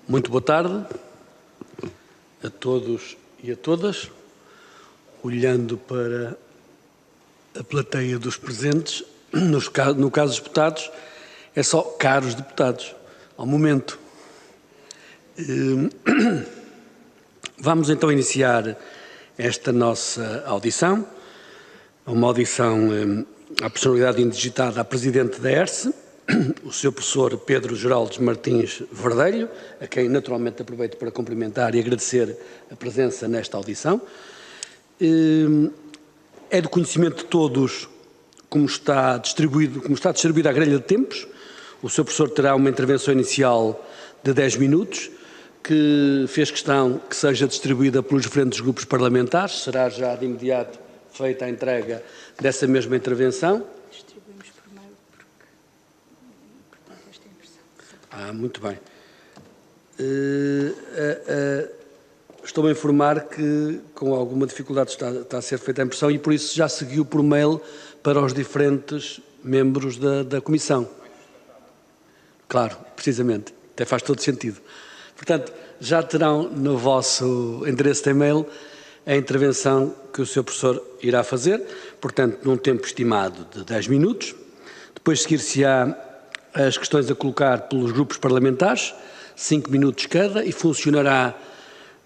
Muito boa tarde a todos e a todas. Olhando para a plateia dos presentes, no caso dos deputados, é só caros deputados, ao momento. Vamos então iniciar esta nossa audição, uma audição à personalidade indigitada, à Presidente da ERSE, o Sr. Professor Pedro Geraldes Martins Verdelho, a quem naturalmente aproveito para cumprimentar e agradecer a presença nesta audição. É do conhecimento de todos como está distribuída a grelha de tempos. O Sr. Professor terá uma intervenção inicial de 10 minutos, que fez questão que seja distribuída pelos diferentes grupos parlamentares. Será já de imediato feita a entrega dessa mesma intervenção. Distribuímos por mail porque esta impressão. Muito bem. Estou a informar que com alguma dificuldade está a ser feita a impressão e por isso já seguiu por mail para os diferentes membros da Comissão. Claro, precisamente. Até faz todo sentido. Portanto, já terão no vosso endereço de e-mail a intervenção que o Sr. Professor irá fazer, portanto, num tempo estimado de 10 minutos. Depois seguir-se-á as questões a colocar pelos grupos parlamentares, 5 minutos cada, e funcionará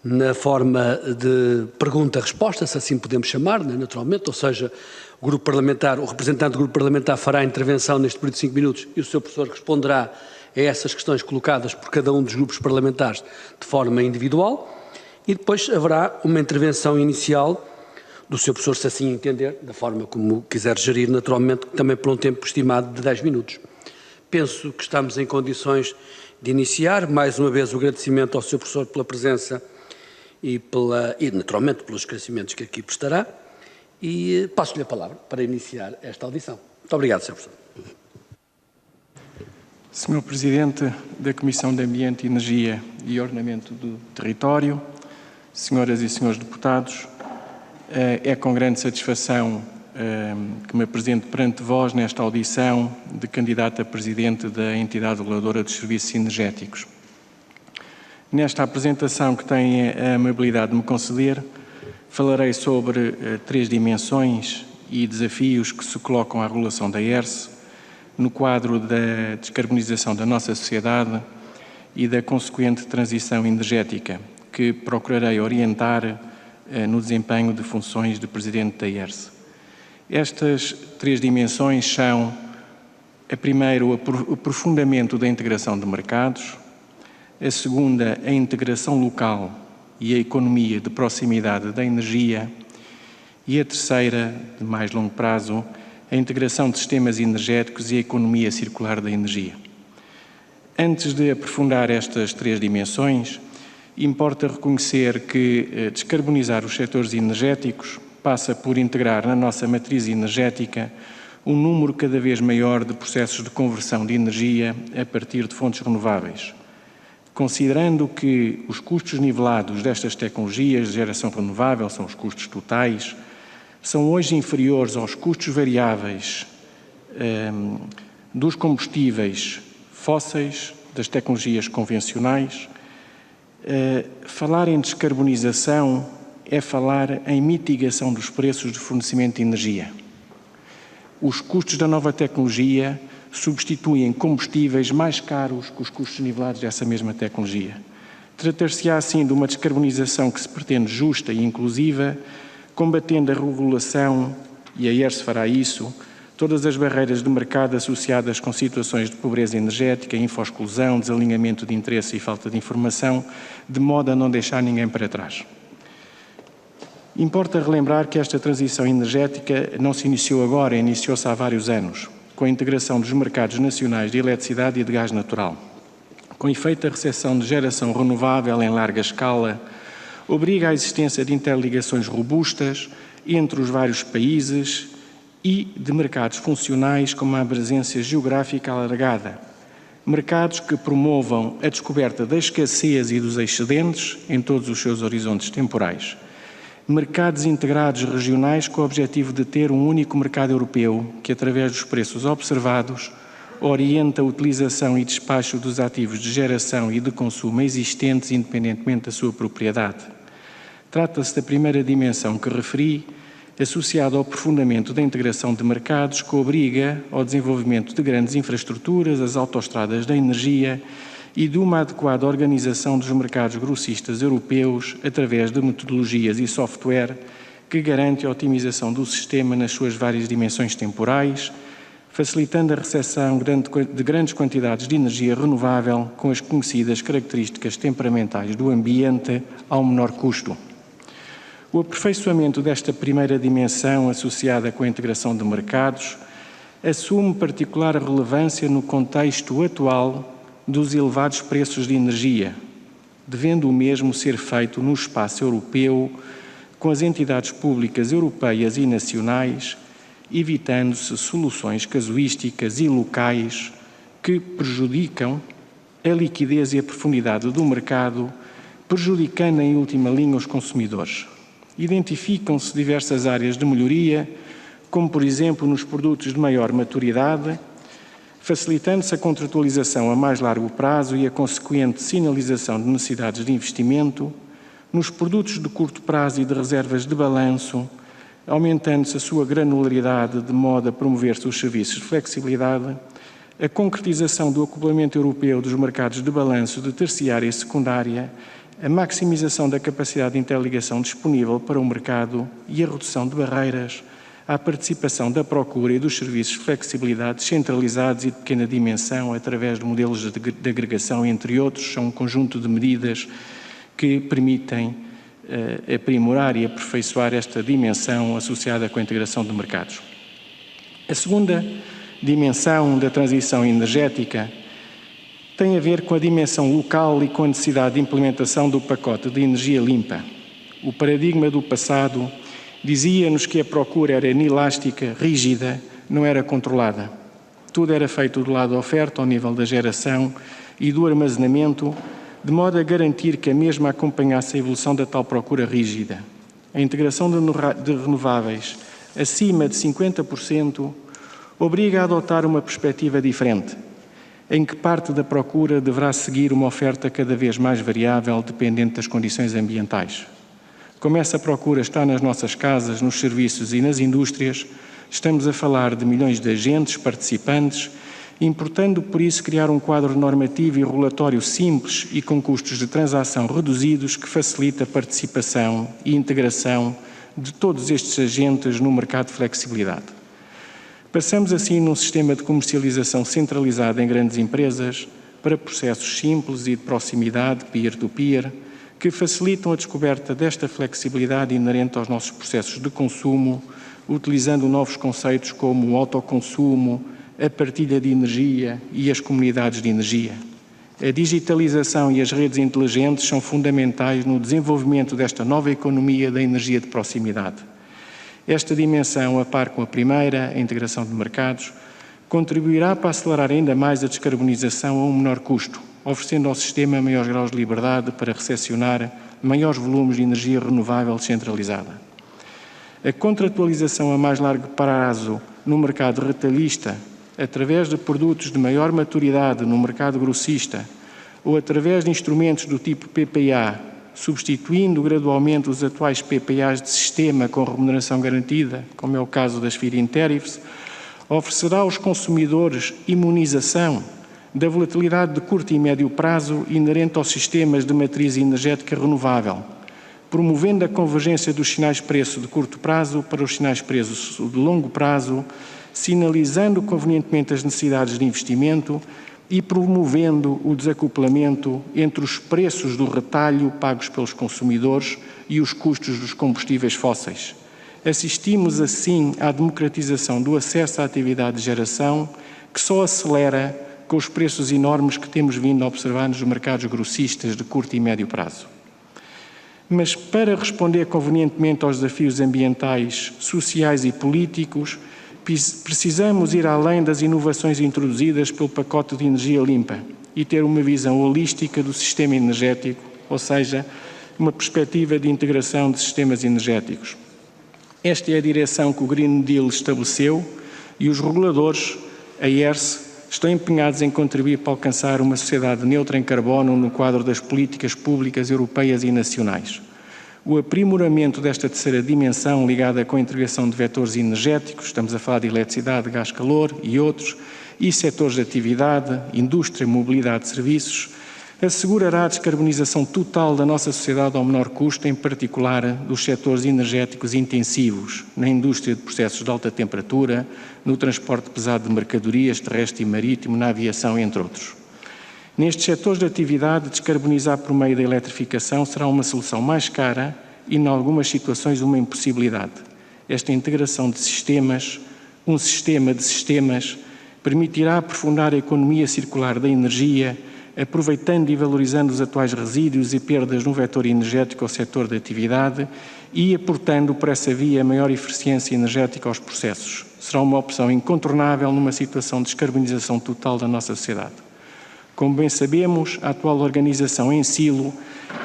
na forma de pergunta-resposta, se assim podemos chamar, naturalmente, ou seja, o representante do grupo parlamentar fará a intervenção neste período de 5 minutos e o Sr. Professor responderá a essas questões colocadas por cada um dos grupos parlamentares de forma individual e depois haverá uma intervenção inicial do Sr. Professor, se assim entender, da forma como quiser gerir, naturalmente, também por um tempo estimado de 10 minutos. Penso que estamos em condições de iniciar. Mais uma vez o agradecimento ao Sr. Professor pela presença e naturalmente pelos esclarecimentos que aqui prestará e passo-lhe a palavra para iniciar esta audição. Muito obrigado, Sr. Professor. Sr. Presidente da Comissão de Ambiente, Energia e Ordenamento do Território, senhoras e senhores deputados, é com grande satisfação que me apresento perante vós nesta audição de candidato a Presidente da Entidade Reguladora dos Serviços Energéticos. Nesta apresentação que tem a amabilidade de me conceder, falarei sobre 3 dimensões e desafios que se colocam à regulação da ERSE no quadro da descarbonização da nossa sociedade e da consequente transição energética, que procurarei orientar no desempenho de funções de Presidente da ERSE. Estas 3 dimensões são, a primeira, o aprofundamento da integração de mercados, a segunda, a integração local e a economia de proximidade da energia e a terceira, de mais longo prazo, a integração de sistemas energéticos e a economia circular da energia. Antes de aprofundar estas 3 dimensões, importa reconhecer que descarbonizar os setores energéticos passa por integrar na nossa matriz energética um número cada vez maior de processos de conversão de energia a partir de fontes renováveis. Considerando que os custos nivelados destas tecnologias de geração renovável, são os custos totais, são hoje inferiores aos custos variáveis dos combustíveis fósseis, das tecnologias convencionais, falar em descarbonização é falar em mitigação dos preços de fornecimento de energia. Os custos da nova tecnologia substituem combustíveis mais caros que os custos nivelados dessa mesma tecnologia. Tratar-se-á, assim, de uma descarbonização que se pretende justa e inclusiva, combatendo a regulação, e a ERSE fará isso, todas as barreiras de mercado associadas com situações de pobreza energética, infoexclusão, desalinhamento de interesse e falta de informação, de modo a não deixar ninguém para trás. Importa relembrar que esta transição energética não se iniciou agora, iniciou-se há vários anos, com a integração dos mercados nacionais de eletricidade e de gás natural. Com efeito, a recepção de geração renovável em larga escala obriga à existência de interligações robustas entre os vários países e de mercados funcionais com uma abrangência geográfica alargada. Mercados que promovam a descoberta da escassez e dos excedentes em todos os seus horizontes temporais. Mercados integrados regionais com o objetivo de ter um único mercado europeu que, através dos preços observados, orienta a utilização e despacho dos ativos de geração e de consumo existentes, independentemente da sua propriedade. Trata-se da primeira dimensão que referi, associada ao aprofundamento da integração de mercados, que obriga ao desenvolvimento de grandes infraestruturas, as autoestradas da energia e de uma adequada organização dos mercados grossistas europeus através de metodologias e software que garante a otimização do sistema nas suas várias dimensões temporais, facilitando a recepção de grandes quantidades de energia renovável com as conhecidas características temperamentais do ambiente ao menor custo. O aperfeiçoamento desta primeira dimensão, associada com a integração de mercados, assume particular relevância no contexto atual dos elevados preços de energia, devendo o mesmo ser feito no espaço europeu, com as entidades públicas europeias e nacionais, evitando-se soluções casuísticas e locais que prejudicam a liquidez e a profundidade do mercado, prejudicando em última linha os consumidores. Identificam-se diversas áreas de melhoria, como por exemplo nos produtos de maior maturidade, facilitando-se a contratualização a mais largo prazo e a consequente sinalização de necessidades de investimento, nos produtos de curto prazo e de reservas de balanço, aumentando-se a sua granularidade de modo a promover-se os serviços de flexibilidade, a concretização do acoplamento europeu dos mercados de balanço de terciária e secundária, a maximização da capacidade de interligação disponível para o mercado e a redução de barreiras à participação da procura e dos serviços de flexibilidade descentralizados e de pequena dimensão através de modelos de agregação, entre outros, são um conjunto de medidas que permitem aprimorar e aperfeiçoar esta dimensão associada com a integração de mercados. A segunda dimensão da transição energética tem a ver com a dimensão local e com a necessidade de implementação do pacote de energia limpa. O paradigma do passado dizia-nos que a procura era inelástica, rígida, não era controlada. Tudo era feito do lado da oferta, ao nível da geração e do armazenamento, de modo a garantir que a mesma acompanhasse a evolução da tal procura rígida. A integração de renováveis acima de 50% obriga a adotar uma perspectiva diferente, em que parte da procura deverá seguir uma oferta cada vez mais variável, dependente das condições ambientais. Como essa procura está nas nossas casas, nos serviços e nas indústrias, estamos a falar de milhões de agentes, participantes, importando por isso criar um quadro normativo e regulatório simples e com custos de transação reduzidos que facilita a participação e integração de todos estes agentes no mercado de flexibilidade. Passamos assim num sistema de comercialização centralizado em grandes empresas para processos simples e de proximidade, peer-to-peer, que facilitam a descoberta desta flexibilidade inerente aos nossos processos de consumo, utilizando novos conceitos como o autoconsumo, a partilha de energia e as comunidades de energia. A digitalização e as redes inteligentes são fundamentais no desenvolvimento desta nova economia da energia de proximidade. Esta dimensão, a par com a primeira, a integração de mercados, contribuirá para acelerar ainda mais a descarbonização a um menor custo, oferecendo ao sistema maiores graus de liberdade para recepcionar maiores volumes de energia renovável descentralizada. A contratualização a mais largo prazo no mercado retalhista, através de produtos de maior maturidade no mercado grossista ou através de instrumentos do tipo PPA, substituindo gradualmente os atuais PPAs de sistema com remuneração garantida, como é o caso das feed-in tariffs, oferecerá aos consumidores imunização da volatilidade de curto e médio prazo inerente aos sistemas de matriz energética renovável, promovendo a convergência dos sinais de preço de curto prazo para os sinais de preço de longo prazo, sinalizando convenientemente as necessidades de investimento e promovendo o desacoplamento entre os preços do retalho pagos pelos consumidores e os custos dos combustíveis fósseis. Assistimos, assim, à democratização do acesso à atividade de geração, que só acelera com os preços enormes que temos vindo a observar nos mercados grossistas de curto e médio prazo. Mas, para responder convenientemente aos desafios ambientais, sociais e políticos, precisamos ir além das inovações introduzidas pelo pacote de energia limpa e ter uma visão holística do sistema energético, ou seja, uma perspectiva de integração de sistemas energéticos. Esta é a direção que o Green Deal estabeleceu e os reguladores, a ERSE, estão empenhados em contribuir para alcançar uma sociedade neutra em carbono no quadro das políticas públicas europeias e nacionais. O aprimoramento desta terceira dimensão, ligada com a integração de vetores energéticos, estamos a falar de eletricidade, gás, calor e outros, e setores de atividade, indústria, mobilidade, serviços, assegurará a descarbonização total da nossa sociedade ao menor custo, em particular dos setores energéticos intensivos, na indústria de processos de alta temperatura, no transporte pesado de mercadorias, terrestre e marítimo, na aviação, entre outros. Nestes setores de atividade, descarbonizar por meio da eletrificação será uma solução mais cara e, em algumas situações, uma impossibilidade. Esta integração de sistemas, um sistema de sistemas, permitirá aprofundar a economia circular da energia, aproveitando e valorizando os atuais resíduos e perdas no vetor energético ao setor de atividade e aportando por essa via maior eficiência energética aos processos. Será uma opção incontornável numa situação de descarbonização total da nossa sociedade. Como bem sabemos, a atual organização em silo,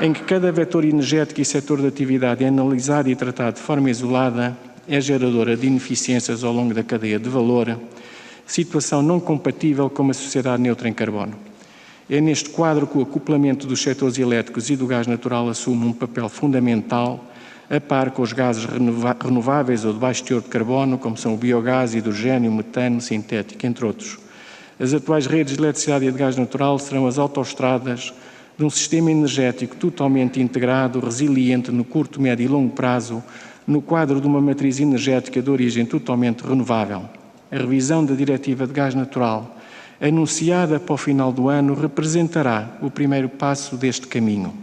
em que cada vetor energético e setor de atividade é analisado e tratado de forma isolada, é geradora de ineficiências ao longo da cadeia de valor, situação não compatível com uma sociedade neutra em carbono. É neste quadro que o acoplamento dos setores elétricos e do gás natural assume um papel fundamental, a par com os gases renováveis ou de baixo teor de carbono, como são o biogás, hidrogênio, metano, sintético, entre outros. As atuais redes de eletricidade e de gás natural serão as autoestradas de um sistema energético totalmente integrado, resiliente no curto, médio e longo prazo, no quadro de uma matriz energética de origem totalmente renovável. A revisão da Diretiva de Gás Natural, anunciada para o final do ano, representará o primeiro passo deste caminho.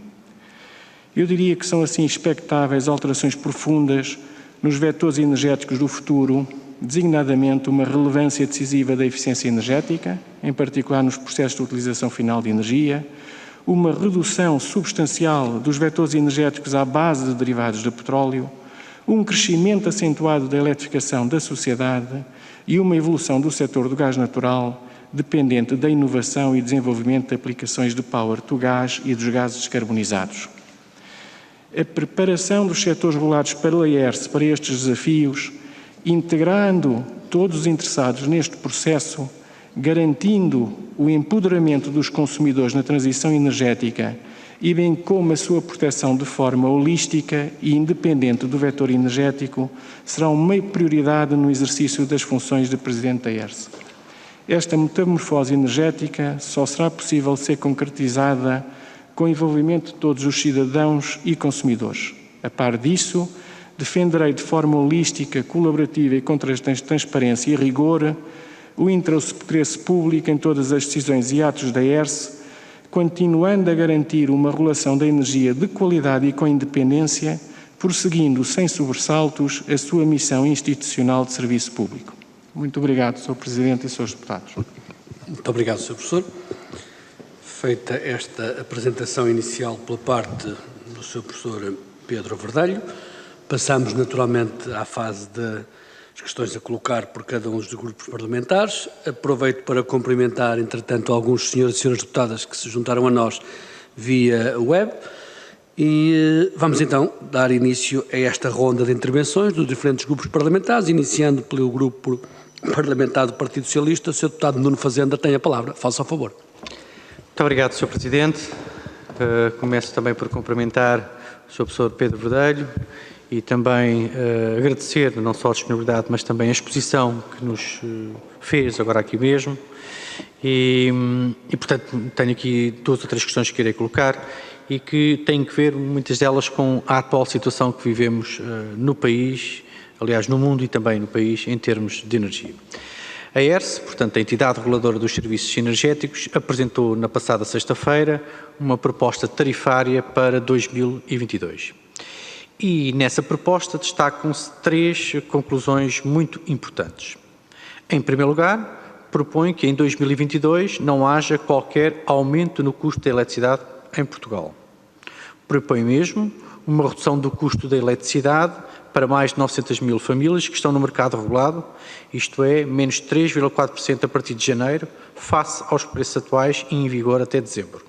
Eu diria que são assim expectáveis alterações profundas nos vetores energéticos do futuro, designadamente uma relevância decisiva da eficiência energética, em particular nos processos de utilização final de energia, uma redução substancial dos vetores energéticos à base de derivados de petróleo, um crescimento acentuado da eletrificação da sociedade e uma evolução do setor do gás natural, dependente da inovação e desenvolvimento de aplicações de power to gás e dos gases descarbonizados. A preparação dos setores regulados pela ERSE para estes desafios, integrando todos os interessados neste processo, garantindo o empoderamento dos consumidores na transição energética e bem como a sua proteção de forma holística e independente do vetor energético, será uma prioridade no exercício das funções de Presidente da ERSE. Esta metamorfose energética só será possível ser concretizada com o envolvimento de todos os cidadãos e consumidores. A par disso, defenderei de forma holística, colaborativa e com transparência e rigor o interesse público em todas as decisões e atos da ERSE, continuando a garantir uma regulação da energia de qualidade e com independência, prosseguindo sem sobressaltos a sua missão institucional de serviço público. Muito obrigado, Sr. Presidente e Srs. Deputados. Muito obrigado, Sr. Professor. Feita esta apresentação inicial pela parte do Sr. Professor Pedro Verdelho, passamos naturalmente à fase das questões a colocar por cada um dos grupos parlamentares. Aproveito para cumprimentar, entretanto, alguns senhores e senhoras deputadas que se juntaram a nós via web e vamos então dar início a esta ronda de intervenções dos diferentes grupos parlamentares, iniciando pelo grupo parlamentar do Partido Socialista. O Sr. Deputado Nuno Fazenda tem a palavra. Faça ao favor. Muito obrigado, Sr. Presidente. Começo também por cumprimentar o Sr. Professor Pedro Verdelho e também agradecer não só a disponibilidade, mas também a exposição que nos fez agora aqui mesmo. E, portanto, tenho aqui 2 ou 3 questões que irei colocar e que têm que ver, muitas delas, com a atual situação que vivemos no país, aliás, no mundo e também no país, em termos de energia. A ERSE, portanto, a entidade reguladora dos serviços energéticos, apresentou na passada sexta-feira uma proposta tarifária para 2022. E nessa proposta destacam-se 3 conclusões muito importantes. Em primeiro lugar, propõe que em 2022 não haja qualquer aumento no custo da eletricidade em Portugal. Propõe mesmo uma redução do custo da eletricidade para mais de 900 mil famílias que estão no mercado regulado, isto é, menos 3,4% a partir de janeiro, face aos preços atuais e em vigor até dezembro.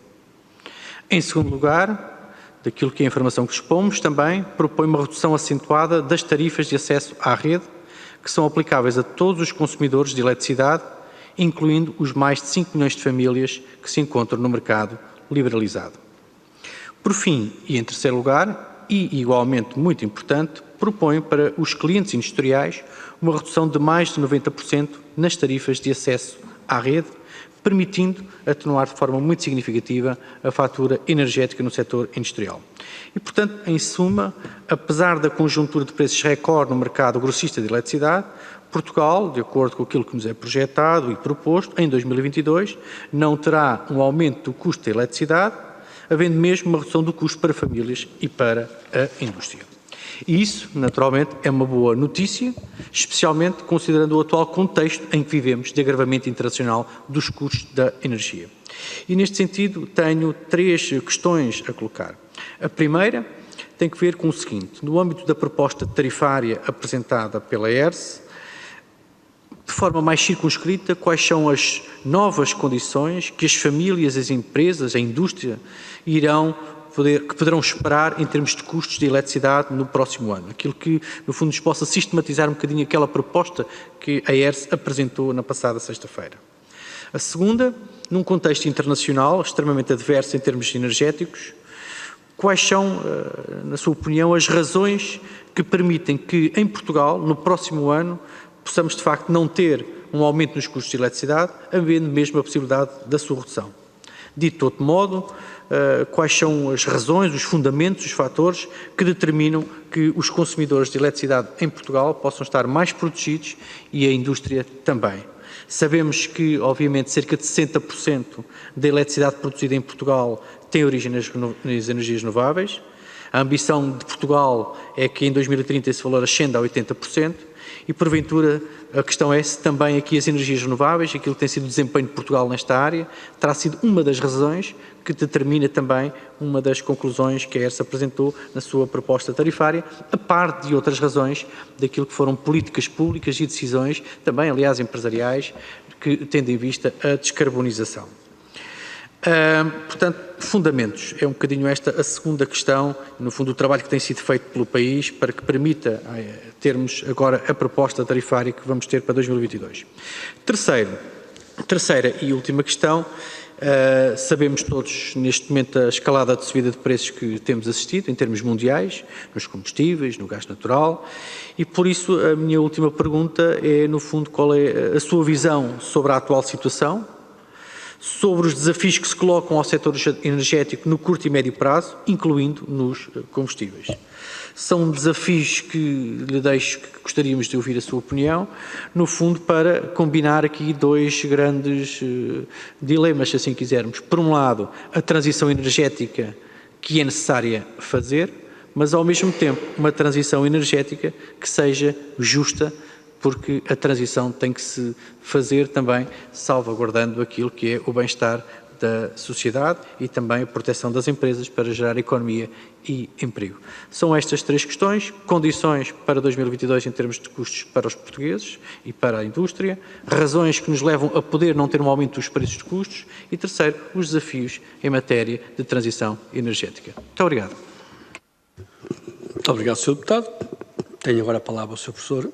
Em segundo lugar, daquilo que é a informação que dispomos, também propõe uma redução acentuada das tarifas de acesso à rede, que são aplicáveis a todos os consumidores de eletricidade incluindo os mais de 5 milhões de famílias que se encontram no mercado liberalizado. Por fim, e em terceiro lugar, e igualmente muito importante, propõe para os clientes industriais uma redução de mais de 90% nas tarifas de acesso à rede, permitindo atenuar de forma muito significativa a fatura energética no setor industrial. E, portanto, em suma, apesar da conjuntura de preços recorde no mercado grossista de eletricidade, Portugal, de acordo com aquilo que nos é projetado e proposto, em 2022, não terá um aumento do custo da eletricidade, havendo mesmo uma redução do custo para famílias e para a indústria. E isso, naturalmente, é uma boa notícia, especialmente considerando o atual contexto em que vivemos de agravamento internacional dos custos da energia. E, neste sentido, tenho 3 questões a colocar. A primeira tem que ver com o seguinte: no âmbito da proposta tarifária apresentada pela ERSE, de forma mais circunscrita, quais são as novas condições que as famílias, as empresas, a indústria que poderão esperar em termos de custos de eletricidade no próximo ano? Aquilo que, no fundo, nos possa sistematizar um bocadinho aquela proposta que a ERSE apresentou na passada sexta-feira. A segunda, num contexto internacional extremamente adverso em termos energéticos, quais são, na sua opinião, as razões que permitem que, em Portugal, no próximo ano, possamos, de facto, não ter um aumento nos custos de eletricidade, havendo mesmo a possibilidade da sua redução? Dito de outro modo, quais são as razões, os fundamentos, os fatores que determinam que os consumidores de eletricidade em Portugal possam estar mais protegidos e a indústria também? Sabemos que, obviamente, cerca de 60% da eletricidade produzida em Portugal tem origem nas energias renováveis. A ambição de Portugal é que em 2030 esse valor ascenda a 80%. E, porventura, a questão é se também aqui as energias renováveis, aquilo que tem sido o desempenho de Portugal nesta área, terá sido uma das razões que determina também uma das conclusões que a ERSE apresentou na sua proposta tarifária, a par de outras razões daquilo que foram políticas públicas e decisões, também, aliás, empresariais, que tendem em vista a descarbonização. Portanto, fundamentos. É um bocadinho esta a segunda questão, no fundo, o trabalho que tem sido feito pelo país para que termos agora a proposta tarifária que vamos ter para 2022. Terceira e última questão. Sabemos todos, neste momento, a escalada de subida de preços que temos assistido, em termos mundiais, nos combustíveis, no gás natural, e por isso a minha última pergunta é, no fundo, qual é a sua visão sobre a atual situação, sobre os desafios que se colocam ao setor energético no curto e médio prazo, incluindo nos combustíveis. São desafios que lhe deixo, que gostaríamos de ouvir a sua opinião, no fundo para combinar aqui 2 grandes dilemas, se assim quisermos. Por um lado, a transição energética que é necessária fazer, mas ao mesmo tempo uma transição energética que seja justa, porque a transição tem que se fazer também salvaguardando aquilo que é o bem-estar da sociedade e também a proteção das empresas para gerar economia e emprego. São estas 3 questões: condições para 2022 em termos de custos para os portugueses e para a indústria, razões que nos levam a poder não ter um aumento dos preços de custos e, terceiro, os desafios em matéria de transição energética. Muito obrigado. Muito obrigado, Sr. Deputado. Tenho agora a palavra ao Sr. Professor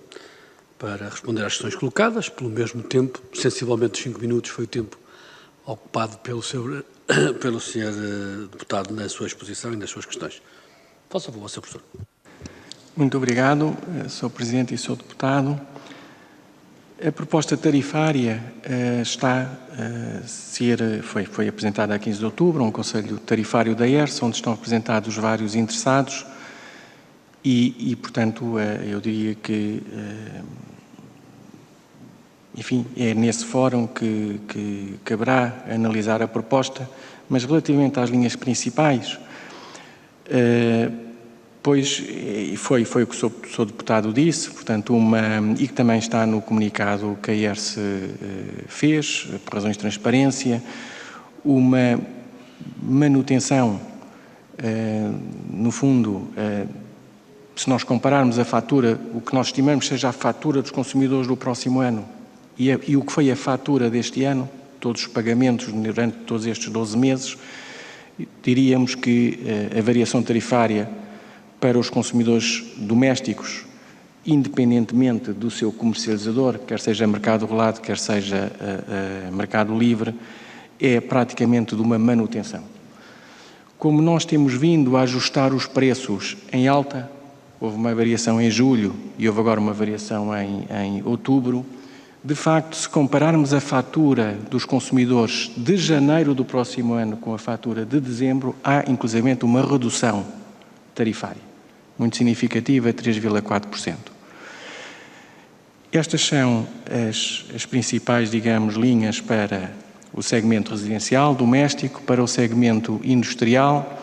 para responder às questões colocadas. Pelo mesmo tempo, sensivelmente 5 minutos foi o tempo ocupado pelo Sr. Deputado na sua exposição e nas suas questões. Faça favor, Sr. Professor. Muito obrigado, Sr. Presidente e Sr. Deputado. A proposta tarifária foi apresentada a 15 de outubro a um Conselho Tarifário da ERSE, onde estão representados vários interessados e portanto, eu diria que enfim, é nesse fórum que caberá analisar a proposta, mas relativamente às linhas principais, pois foi o que o Sr. Deputado disse, portanto, e que também está no comunicado que a ERSE fez, por razões de transparência, uma manutenção, no fundo, se nós compararmos a fatura, o que nós estimamos seja a fatura dos consumidores do próximo ano, e o que foi a fatura deste ano, todos os pagamentos durante todos estes 12 meses, diríamos que a variação tarifária para os consumidores domésticos independentemente do seu comercializador, quer seja mercado regulado, quer seja mercado livre, é praticamente de uma manutenção. Como nós temos vindo a ajustar os preços em alta, houve uma variação em julho e houve agora uma variação em outubro, de facto, se compararmos a fatura dos consumidores de janeiro do próximo ano com a fatura de dezembro, há inclusivamente uma redução tarifária, muito significativa, 3,4%. Estas são as principais, digamos, linhas para o segmento residencial, doméstico, para o segmento industrial.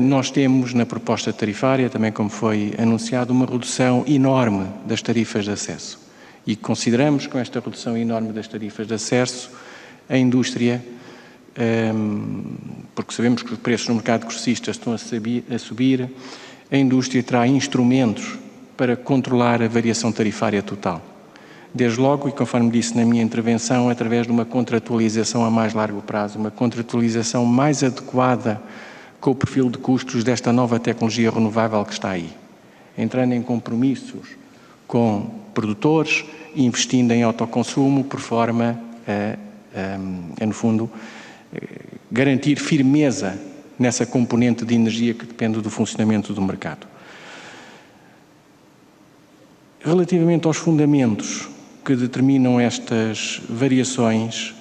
Nós temos na proposta tarifária, também como foi anunciado, uma redução enorme das tarifas de acesso. E consideramos que com esta redução enorme das tarifas de acesso, a indústria, porque sabemos que os preços no mercado grossista estão a subir, a indústria terá instrumentos para controlar a variação tarifária total. Desde logo, e conforme disse na minha intervenção, através de uma contratualização a mais largo prazo, uma contratualização mais adequada com o perfil de custos desta nova tecnologia renovável que está aí, entrando em compromissos com produtores, investindo em autoconsumo, por forma a, no fundo, garantir firmeza nessa componente de energia que depende do funcionamento do mercado. Relativamente aos fundamentos que determinam estas variações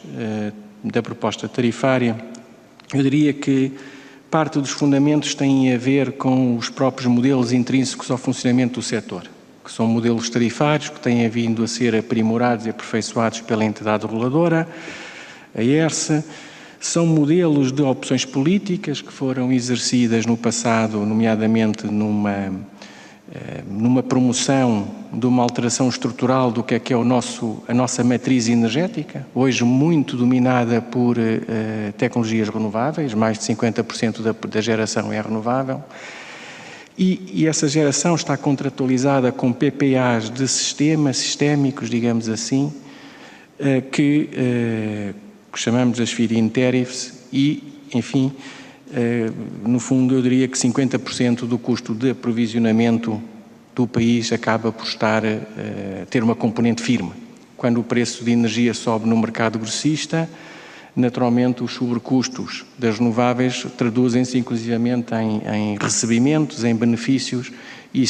da proposta tarifária, eu diria que parte dos fundamentos têm a ver com os próprios modelos intrínsecos ao funcionamento do setor, que são modelos tarifários que têm vindo a ser aprimorados e aperfeiçoados pela entidade reguladora, a ERSE. São modelos de opções políticas que foram exercidas no passado, nomeadamente numa promoção de uma alteração estrutural do que é a nossa matriz energética, hoje muito dominada por tecnologias renováveis, mais de 50% da geração é renovável, e essa geração está contratualizada com PPAs de sistémicos, digamos assim, que chamamos as feed-in tariffs e, enfim, no fundo eu diria que 50% do custo de aprovisionamento do país acaba por ter uma componente firme. Quando o preço de energia sobe no mercado grossista, naturalmente os sobrecustos das renováveis traduzem-se inclusivamente em recebimentos, em benefícios, e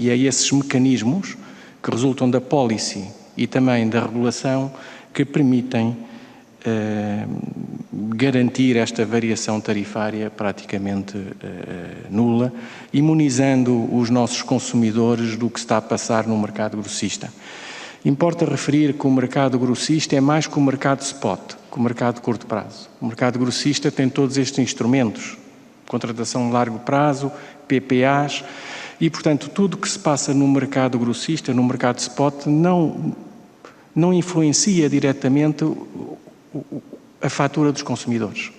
é esses mecanismos que resultam da policy e também da regulação que permitem garantir esta variação tarifária praticamente nula, imunizando os nossos consumidores do que está a passar no mercado grossista. Importa referir que o mercado grossista é mais que o mercado spot, que o mercado de curto prazo. O mercado grossista tem todos estes instrumentos, contratação de largo prazo, PPAs, e, portanto, tudo o que se passa no mercado grossista, no mercado spot, não influencia diretamente a fatura dos consumidores.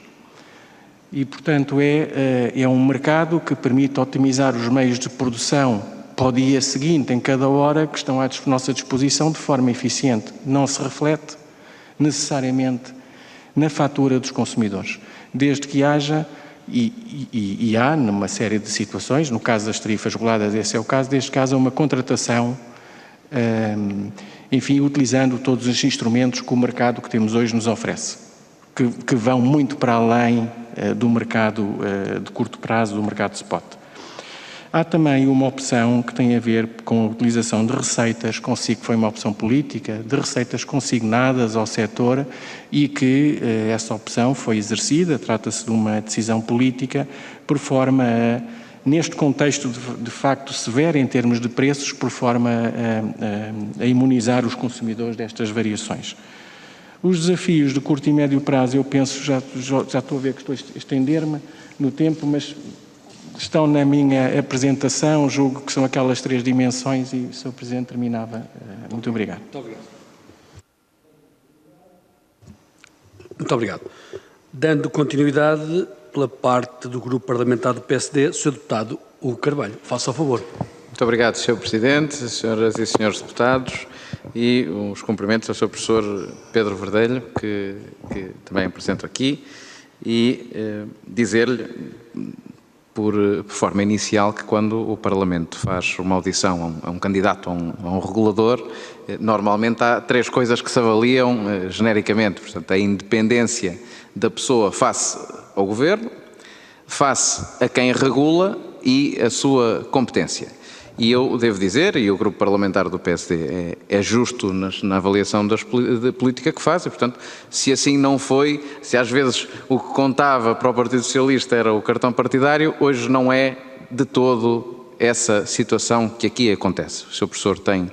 E, portanto, é um mercado que permite otimizar os meios de produção para o dia seguinte, em cada hora, que estão à nossa disposição de forma eficiente. Não se reflete necessariamente na fatura dos consumidores, desde que haja, e há numa série de situações, no caso das tarifas reguladas, esse é o caso, desde que haja uma contratação, enfim, utilizando todos os instrumentos que o mercado que temos hoje nos oferece, que vão muito para além do mercado de curto prazo, do mercado de spot. Há também uma opção que tem a ver com a utilização de receitas, que foi uma opção política, de receitas consignadas ao setor e que essa opção foi exercida, trata-se de uma decisão política, por forma a, neste contexto de facto severo em termos de preços, por forma a imunizar os consumidores destas variações. Os desafios de curto e médio prazo, eu penso, já estou a ver que estou a estender-me no tempo, mas estão na minha apresentação, julgo que são aquelas 3 dimensões e o Sr. Presidente terminava. Muito obrigado. Muito obrigado. Muito obrigado. Dando continuidade pela parte do Grupo Parlamentar do PSD, Sr. Deputado Hugo Carvalho. Faça o favor. Muito obrigado, Sr. Presidente, Senhoras e Senhores Deputados, e os cumprimentos ao Sr. Professor Pedro Verdelho, que também apresento aqui, e dizer-lhe, por forma inicial que quando o Parlamento faz uma audição a um candidato, a um regulador, normalmente há 3 coisas que se avaliam genericamente. Portanto, a independência da pessoa face ao Governo, face a quem regula e a sua competência. E eu devo dizer, e o grupo parlamentar do PSD é justo na avaliação da política que faz, e portanto, se assim não foi, se às vezes o que contava para o Partido Socialista era o cartão partidário, hoje não é de todo essa situação que aqui acontece. O Sr. Professor tem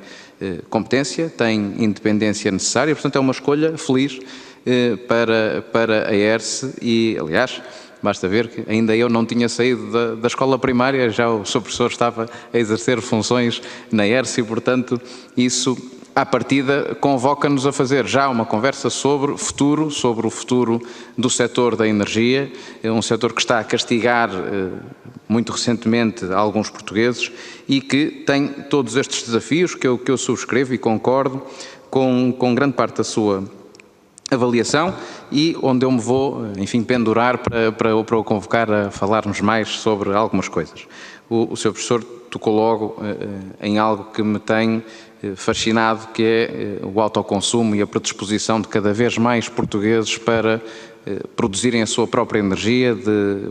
competência, tem independência necessária, portanto é uma escolha feliz para a ERSE e, aliás, basta ver que ainda eu não tinha saído da escola primária, já o Sr. Professor estava a exercer funções na ERSE e, portanto, isso, à partida, convoca-nos a fazer já uma conversa sobre o futuro do setor da energia, um setor que está a castigar muito recentemente alguns portugueses e que tem todos estes desafios que eu subscrevo e concordo com grande parte da sua avaliação e onde eu me vou, enfim, pendurar para o convocar a falarmos mais sobre algumas coisas. O Sr. Professor tocou logo em algo que me tem fascinado, que é o autoconsumo e a predisposição de cada vez mais portugueses para produzirem a sua própria energia, de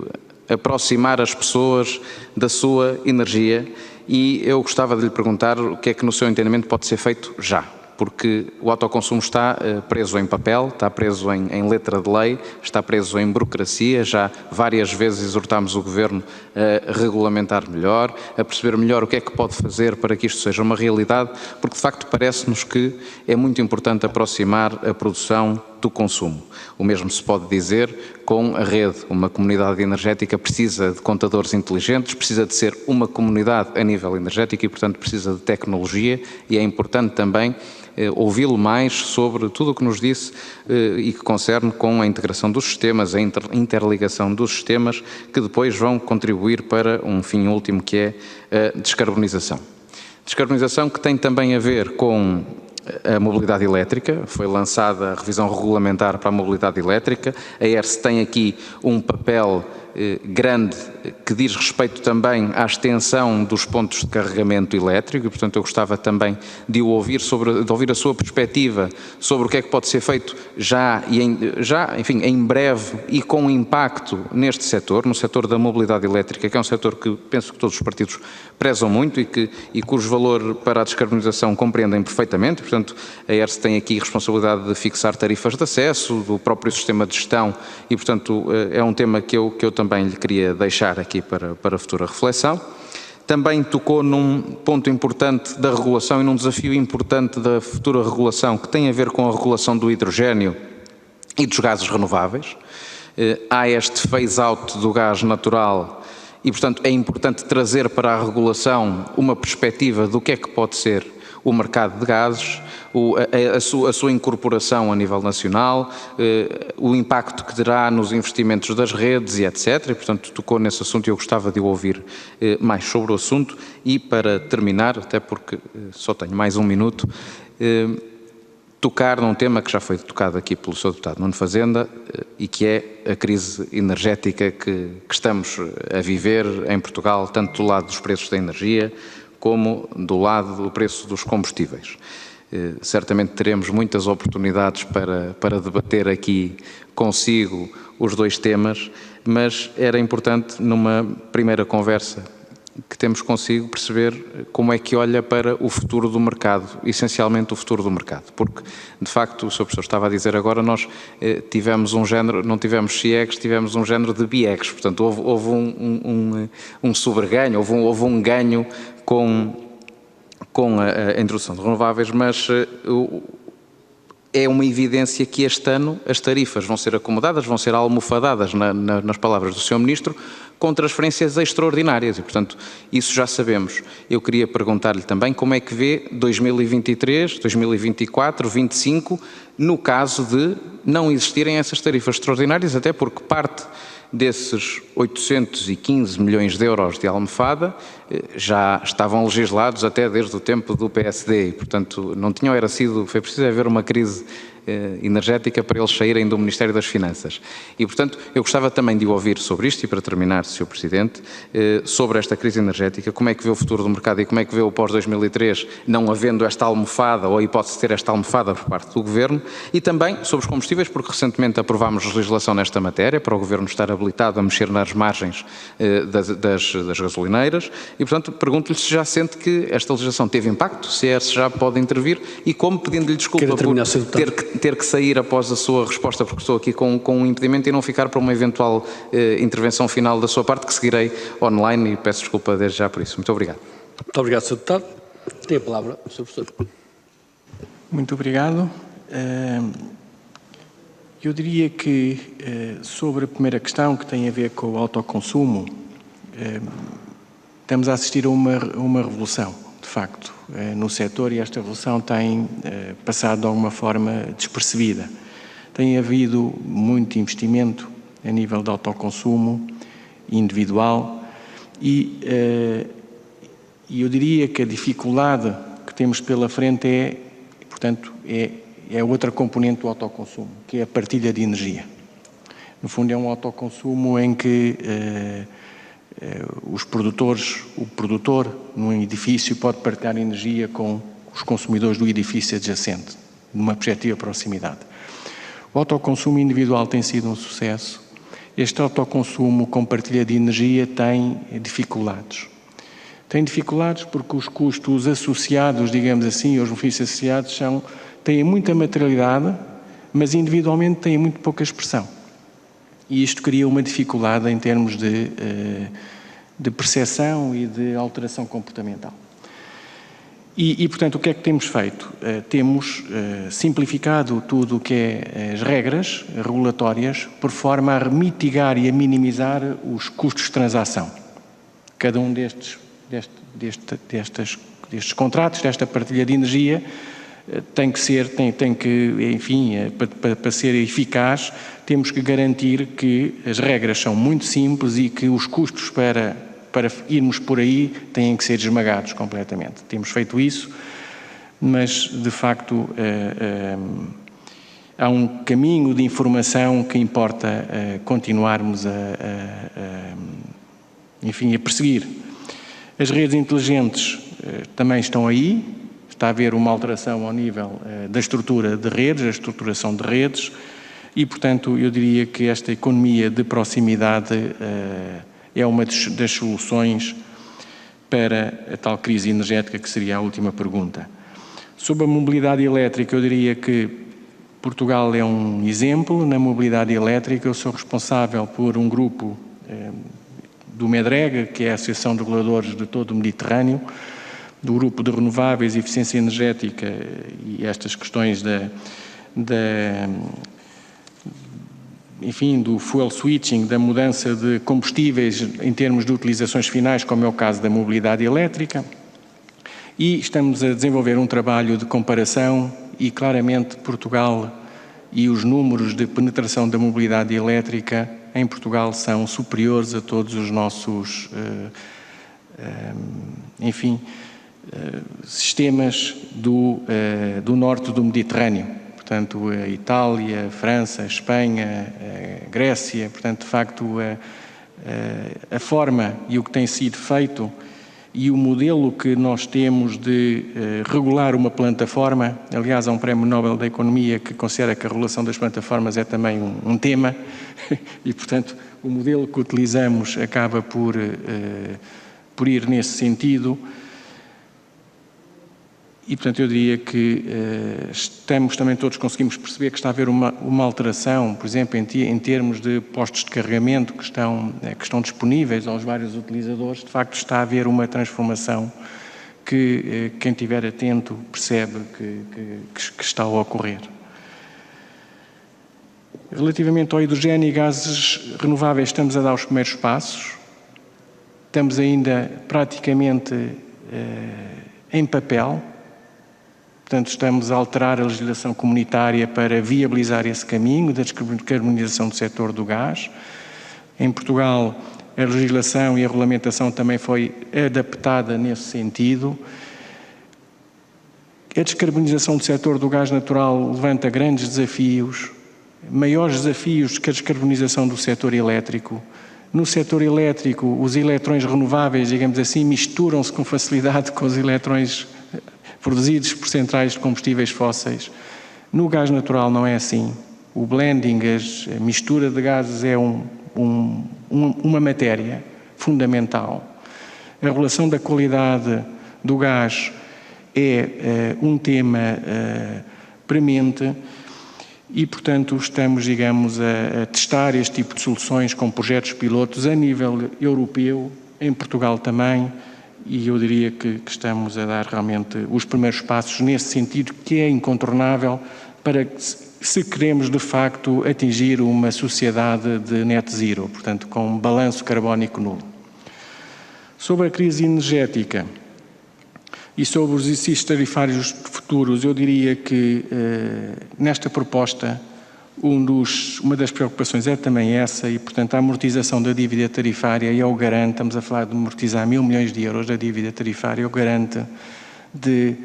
aproximar as pessoas da sua energia, e eu gostava de lhe perguntar o que é que, no seu entendimento, pode ser feito já. Porque o autoconsumo está preso em papel, está preso em letra de lei, está preso em burocracia. Já várias vezes exortámos o Governo a regulamentar melhor, a perceber melhor o que é que pode fazer para que isto seja uma realidade, porque de facto parece-nos que é muito importante aproximar a produção do consumo. O mesmo se pode dizer com a rede. Uma comunidade energética precisa de contadores inteligentes, precisa de ser uma comunidade a nível energético e, portanto, precisa de tecnologia, e é importante também ouvi-lo mais sobre tudo o que nos disse e que concerne com a integração dos sistemas, a interligação dos sistemas, que depois vão contribuir para um fim último, que é a descarbonização. Descarbonização que tem também a ver com a mobilidade elétrica. Foi lançada a revisão regulamentar para a mobilidade elétrica. A ERSE tem aqui um papel grande que diz respeito também à extensão dos pontos de carregamento elétrico e, portanto, eu gostava também de ouvir a sua perspectiva sobre o que é que pode ser feito já, enfim, em breve e com impacto neste setor, no setor da mobilidade elétrica, que é um setor que penso que todos os partidos prezam muito e cujo valor para a descarbonização compreendem perfeitamente. Portanto, a ERSE tem aqui responsabilidade de fixar tarifas de acesso, do próprio sistema de gestão e, portanto, é um tema que eu também lhe queria deixar aqui para futura reflexão. Também tocou num ponto importante da regulação e num desafio importante da futura regulação, que tem a ver com a regulação do hidrogénio e dos gases renováveis. Há este phase-out do gás natural e, portanto, é importante trazer para a regulação uma perspectiva do que é que pode ser o mercado de gases, a sua incorporação a nível nacional, o impacto que terá nos investimentos das redes e etc. E, portanto, tocou nesse assunto e eu gostava de ouvir mais sobre o assunto. E, para terminar, até porque só tenho mais um minuto, tocar num tema que já foi tocado aqui pelo Sr. Deputado Nuno Fazenda e que é a crise energética que estamos a viver em Portugal, tanto do lado dos preços da energia como do lado do preço dos combustíveis. Certamente teremos muitas oportunidades para debater aqui consigo os dois temas, mas era importante, numa primeira conversa que temos consigo, perceber como é que olha para o futuro do mercado, essencialmente o futuro do mercado, porque, de facto, o Sr. Professor estava a dizer agora, nós tivemos um género, não tivemos CIEGs, tivemos um género de BIEGs, portanto, houve um sobreganho, houve um ganho com a introdução de renováveis, mas é uma evidência que este ano as tarifas vão ser acomodadas, vão ser almofadadas, nas palavras do Sr. Ministro, com transferências extraordinárias e, portanto, isso já sabemos. Eu queria perguntar-lhe também como é que vê 2023, 2024, 2025, no caso de não existirem essas tarifas extraordinárias, até porque parte desses 815 milhões de euros de almofada já estavam legislados até desde o tempo do PSD e, portanto, não tinham foi preciso haver uma crise energética para eles saírem do Ministério das Finanças. E, portanto, eu gostava também de o ouvir sobre isto, e para terminar, Sr. Presidente, sobre esta crise energética, como é que vê o futuro do mercado e como é que vê o pós-2003, não havendo esta almofada ou a hipótese de ter esta almofada por parte do Governo, e também sobre os combustíveis, porque recentemente aprovámos legislação nesta matéria para o Governo estar habilitado a mexer nas margens das gasolineiras e, portanto, pergunto-lhe se já sente que esta legislação teve impacto, se já pode intervir e como, pedindo-lhe desculpa por ter que sair após a sua resposta, porque estou aqui com um impedimento e não ficar para uma eventual intervenção final da sua parte, que seguirei online e peço desculpa desde já por isso. Muito obrigado. Muito obrigado, Sr. Deputado. Tem a palavra, Sr. Professor. Muito obrigado. Eu diria que, sobre a primeira questão, que tem a ver com o autoconsumo, estamos a assistir a uma revolução, de facto, no setor, e esta revolução tem passado de alguma forma despercebida. Tem havido muito investimento a nível de autoconsumo individual e eu diria que a dificuldade que temos pela frente é outra componente do autoconsumo, que é a partilha de energia. No fundo, é um autoconsumo em que o produtor num edifício pode partilhar energia com os consumidores do edifício adjacente, numa perspectiva de proximidade. O autoconsumo individual tem sido um sucesso. Este autoconsumo com partilha de energia tem dificuldades. Tem dificuldades porque os custos associados, digamos assim, os benefícios associados têm muita materialidade, mas individualmente têm muito pouca expressão. E isto cria uma dificuldade em termos de percepção e de alteração comportamental. E, portanto, o que é que temos feito? Temos simplificado tudo o que é as regras regulatórias, por forma a mitigar e a minimizar os custos de transação. Cada um destes contratos, desta partilha de energia, para ser eficaz, temos que garantir que as regras são muito simples e que os custos para irmos por aí têm que ser esmagados completamente. Temos feito isso, mas, de facto, há um caminho de informação que importa continuarmos a perseguir. As redes inteligentes também estão aí. Está a haver uma alteração ao nível da estrutura de redes, a estruturação de redes, e, portanto, eu diria que esta economia de proximidade é uma das soluções para a tal crise energética, que seria a última pergunta. Sobre a mobilidade elétrica, eu diria que Portugal é um exemplo na mobilidade elétrica. Eu sou responsável por um grupo do MEDREG, que é a Associação de Reguladores de todo o Mediterrâneo, do grupo de renováveis e eficiência energética e estas questões do fuel switching, da mudança de combustíveis em termos de utilizações finais, como é o caso da mobilidade elétrica. E estamos a desenvolver um trabalho de comparação e, claramente, Portugal e os números de penetração da mobilidade elétrica em Portugal são superiores a todos os nossos, sistemas do norte do Mediterrâneo. Portanto, a Itália, a França, a Espanha, a Grécia. Portanto, de facto, a forma e o que tem sido feito e o modelo que nós temos de regular uma plataforma, aliás, há um Prémio Nobel da Economia que considera que a regulação das plataformas é também um tema e, portanto, o modelo que utilizamos acaba por ir nesse sentido. E, portanto, eu diria que todos conseguimos perceber que está a haver uma alteração, por exemplo, em termos de postos de carregamento que estão disponíveis aos vários utilizadores. De facto, está a haver uma transformação que quem estiver atento percebe que está a ocorrer. Relativamente ao hidrogênio e gases renováveis, estamos a dar os primeiros passos. Estamos ainda praticamente em papel. Portanto, estamos a alterar a legislação comunitária para viabilizar esse caminho da descarbonização do setor do gás. Em Portugal, a legislação e a regulamentação também foi adaptada nesse sentido. A descarbonização do setor do gás natural levanta grandes desafios, maiores desafios que a descarbonização do setor elétrico. No setor elétrico, os eletrões renováveis, digamos assim, misturam-se com facilidade com os eletrões produzidos por centrais de combustíveis fósseis. No gás natural não é assim. O blending, a mistura de gases é uma matéria fundamental. A regulação da qualidade do gás é um tema premente e, portanto, estamos, digamos, a testar este tipo de soluções com projetos pilotos a nível europeu, em Portugal também, e eu diria que estamos a dar realmente os primeiros passos nesse sentido, que é incontornável para que, se queremos de facto atingir uma sociedade de net zero, portanto com um balanço carbónico nulo. Sobre a crise energética e sobre os exercícios tarifários futuros, eu diria que nesta proposta uma das preocupações é também essa e, portanto, a amortização da dívida tarifária é o garante, estamos a falar de amortizar 1.000 milhões de euros da dívida tarifária, é o garante de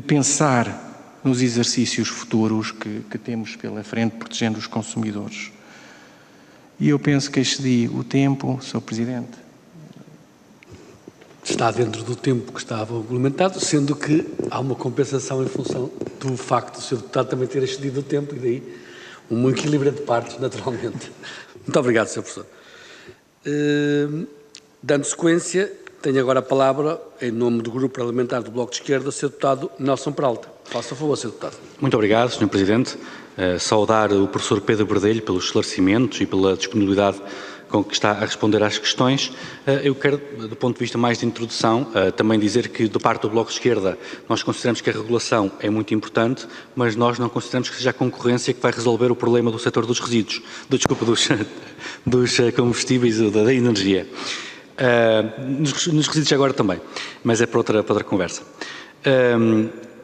pensar nos exercícios futuros que temos pela frente, protegendo os consumidores. E eu penso que excedi o tempo, Sr. Presidente. Está dentro do tempo que estava regulamentado, sendo que há uma compensação em função do facto do Sr. Deputado também ter excedido o tempo e daí um equilíbrio de partes, naturalmente. Muito obrigado, Sr. Professor. Dando sequência, tenho agora a palavra, em nome do Grupo Parlamentar do Bloco de Esquerda, o Sr. Deputado Nelson Peralta. Faça a favor, Sr. Deputado. Muito obrigado, Sr. Presidente. Saudar o professor Pedro Verdelho pelos esclarecimentos e pela disponibilidade com que está a responder às questões. Eu quero, do ponto de vista mais de introdução, também dizer que, da parte do Bloco de Esquerda, nós consideramos que a regulação é muito importante, mas nós não consideramos que seja a concorrência que vai resolver o problema do setor dos resíduos, dos combustíveis e da energia. Nos resíduos agora também, mas é para outra conversa.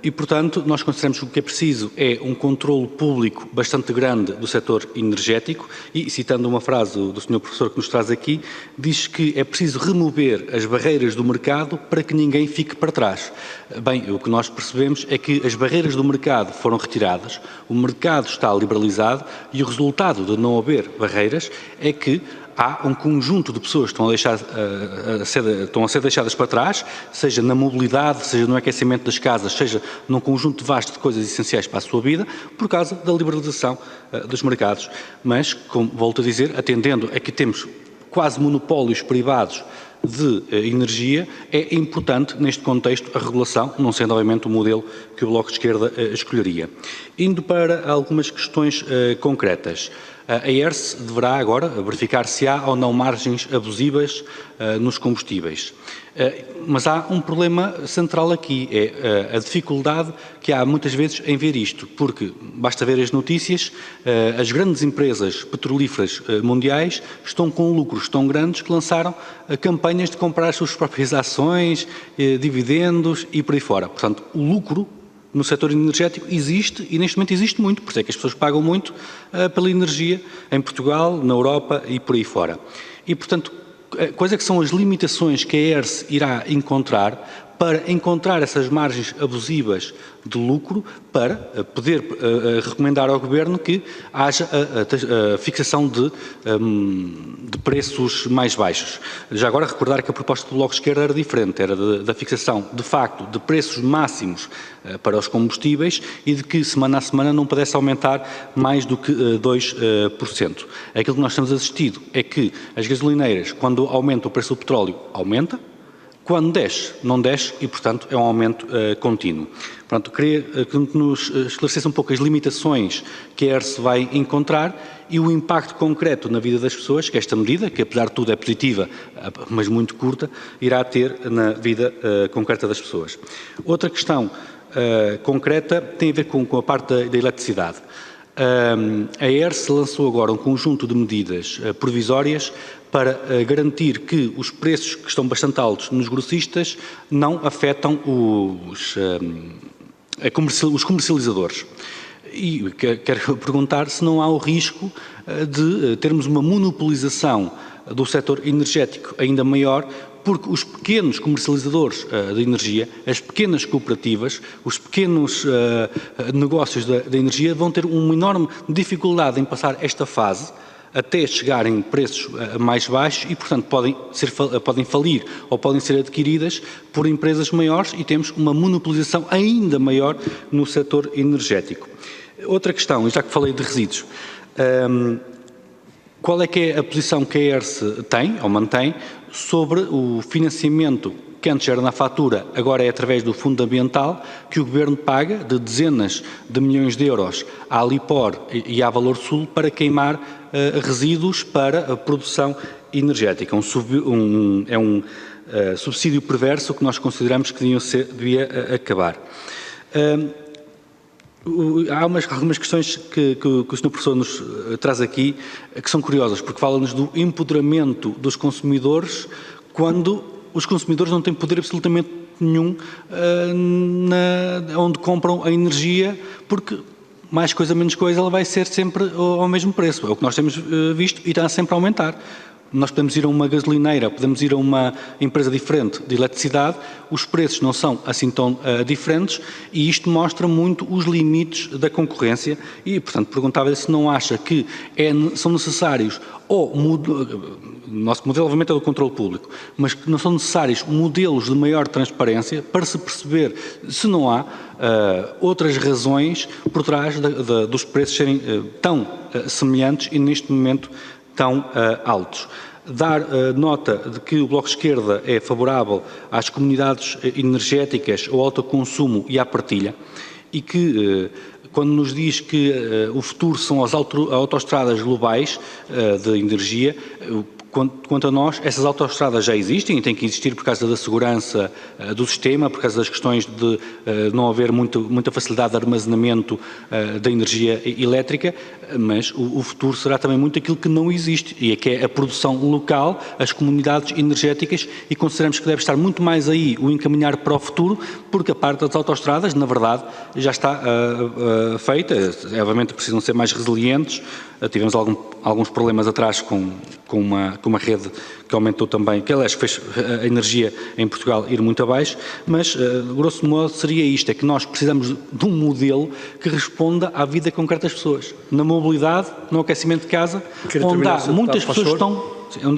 E, portanto, nós consideramos que o que é preciso é um controlo público bastante grande do setor energético e, citando uma frase do Sr. Professor que nos traz aqui, diz que é preciso remover as barreiras do mercado para que ninguém fique para trás. Bem, o que nós percebemos é que as barreiras do mercado foram retiradas, o mercado está liberalizado e o resultado de não haver barreiras é que há um conjunto de pessoas que estão a ser deixadas para trás, seja na mobilidade, seja no aquecimento das casas, seja num conjunto vasto de coisas essenciais para a sua vida, por causa da liberalização dos mercados. Mas, como volto a dizer, atendendo a que temos quase monopólios privados de energia, é importante, neste contexto, a regulação, não sendo, obviamente, o modelo que o Bloco de Esquerda escolheria. Indo para algumas questões concretas. A ERSE deverá agora verificar se há ou não margens abusivas nos combustíveis. Mas há um problema central aqui, é a dificuldade que há muitas vezes em ver isto, porque basta ver as notícias, as grandes empresas petrolíferas mundiais estão com lucros tão grandes que lançaram campanhas de comprar as suas próprias ações, dividendos e por aí fora. Portanto, o lucro no setor energético existe e neste momento existe muito, por isso é que as pessoas pagam muito pela energia em Portugal, na Europa e por aí fora. E, portanto, quais é que são as limitações que a ERSE irá encontrar para encontrar essas margens abusivas de lucro para poder recomendar ao Governo que haja a fixação de preços mais baixos. Já agora recordar que a proposta do Bloco de Esquerda era diferente, era da fixação, de facto, de preços máximos para os combustíveis e de que semana a semana não pudesse aumentar mais do que 2%. Aquilo que nós temos assistido é que as gasolineiras, quando aumenta o preço do petróleo, aumenta, quando desce, não desce e, portanto, é um aumento contínuo. Portanto, queria que nos esclarecesse um pouco as limitações que a ERSE vai encontrar e o impacto concreto na vida das pessoas que esta medida, que apesar de tudo é positiva, mas muito curta, irá ter na vida concreta das pessoas. Outra questão concreta tem a ver com a parte da eletricidade. A ERSE lançou agora um conjunto de medidas provisórias para garantir que os preços que estão bastante altos nos grossistas não afetam os comercializadores. E quero perguntar se não há o risco de termos uma monopolização do setor energético ainda maior porque os pequenos comercializadores de energia, as pequenas cooperativas, os pequenos negócios da energia vão ter uma enorme dificuldade em passar esta fase até chegarem preços mais baixos e, portanto, podem falir ou podem ser adquiridas por empresas maiores e temos uma monopolização ainda maior no setor energético. Outra questão, já que falei de resíduos, qual é que é a posição que a ERSE tem ou mantém sobre o financiamento que antes era na fatura, agora é através do Fundo Ambiental, que o Governo paga de dezenas de milhões de euros à Alipor e à Valor Sul para queimar resíduos para a produção energética. É um subsídio perverso que nós consideramos que devia acabar. Há algumas questões que o Sr. Professor nos traz aqui que são curiosas, porque fala-nos do empoderamento dos consumidores quando os consumidores não têm poder absolutamente nenhum onde compram a energia, porque mais coisa, menos coisa, ela vai ser sempre ao mesmo preço. É o que nós temos visto e está sempre a aumentar. Nós podemos ir a uma gasolineira, podemos ir a uma empresa diferente de eletricidade, os preços não são assim tão diferentes e isto mostra muito os limites da concorrência e, portanto, perguntava-lhe se não acha que são necessários o nosso modelo, obviamente, é do controle público, mas que não são necessários modelos de maior transparência para se perceber se não há outras razões por trás dos preços serem tão semelhantes e, neste momento, tão altos. Dar nota de que o Bloco de Esquerda é favorável às comunidades energéticas, ao autoconsumo e à partilha e que, quando nos diz que o futuro são as autoestradas globais de energia, quanto a nós, essas autoestradas já existem e têm que existir por causa da segurança do sistema, por causa das questões de não haver muita facilidade de armazenamento da energia elétrica, mas o futuro será também muito aquilo que não existe, e é que é a produção local, as comunidades energéticas, e consideramos que deve estar muito mais aí o encaminhar para o futuro, porque a parte das autoestradas, na verdade, já está feita, obviamente precisam ser mais resilientes. Tivemos alguns problemas atrás com uma rede que aumentou também, que aliás fez a energia em Portugal ir muito abaixo, mas grosso modo seria isto, é que nós precisamos de um modelo que responda à vida concreta das pessoas, na mobilidade, no aquecimento de casa, onde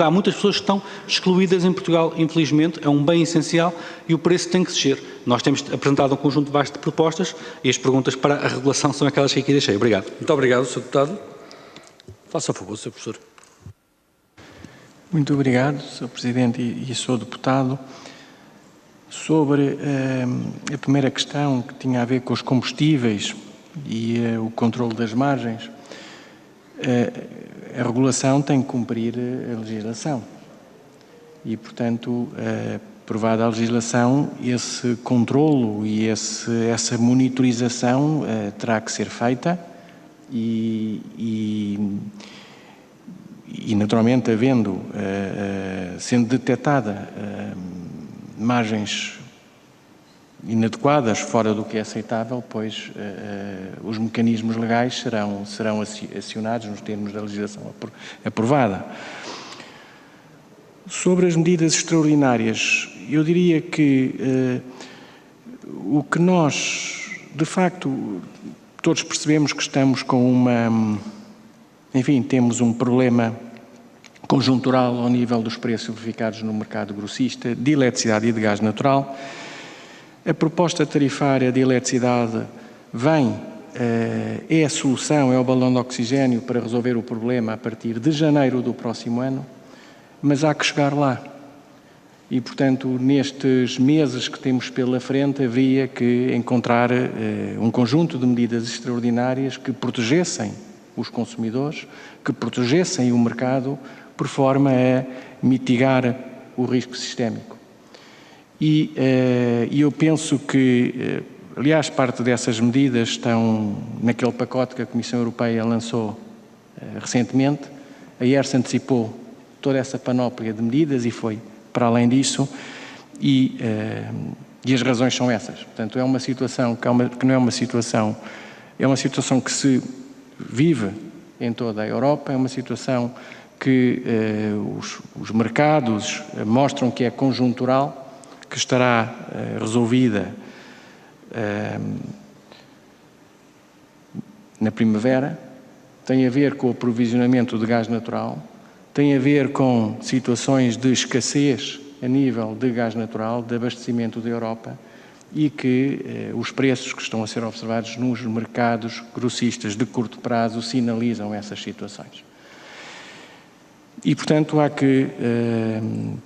há muitas pessoas que estão excluídas em Portugal, infelizmente, é um bem essencial e o preço tem que descer. Nós temos apresentado um conjunto vasto de propostas e as perguntas para a regulação são aquelas que aqui deixei. Obrigado. Muito obrigado, Sr. Deputado. Faça a favor, Sr. Professor. Muito obrigado, Sr. Presidente e Sr. Deputado. Sobre a primeira questão, que tinha a ver com os combustíveis e o controle das margens, a regulação tem que cumprir a legislação e, portanto, aprovada a legislação, esse controlo e essa monitorização terá que ser feita e naturalmente, sendo detectada margens inadequadas, fora do que é aceitável, pois os mecanismos legais serão acionados nos termos da legislação aprovada. Sobre as medidas extraordinárias, eu diria que o que nós, de facto, todos percebemos que estamos com temos um problema conjuntural ao nível dos preços verificados no mercado grossista de eletricidade e de gás natural. A proposta tarifária de eletricidade é a solução, é o balão de oxigênio para resolver o problema a partir de janeiro do próximo ano, mas há que chegar lá. E, portanto, nestes meses que temos pela frente, haveria que encontrar um conjunto de medidas extraordinárias que protegessem os consumidores, que protegessem o mercado, por forma a mitigar o risco sistémico. E eu penso que, aliás, parte dessas medidas estão naquele pacote que a Comissão Europeia lançou recentemente. A ERSE antecipou toda essa panóplia de medidas e foi para além disso, e as razões são essas. Portanto, é uma situação que não é uma situação, é uma situação que se vive em toda a Europa, é uma situação que os mercados mostram que é conjuntural, que estará resolvida na primavera, tem a ver com o aprovisionamento de gás natural, tem a ver com situações de escassez a nível de gás natural, de abastecimento da Europa, e que os preços que estão a ser observados nos mercados grossistas de curto prazo sinalizam essas situações. E, portanto, há que,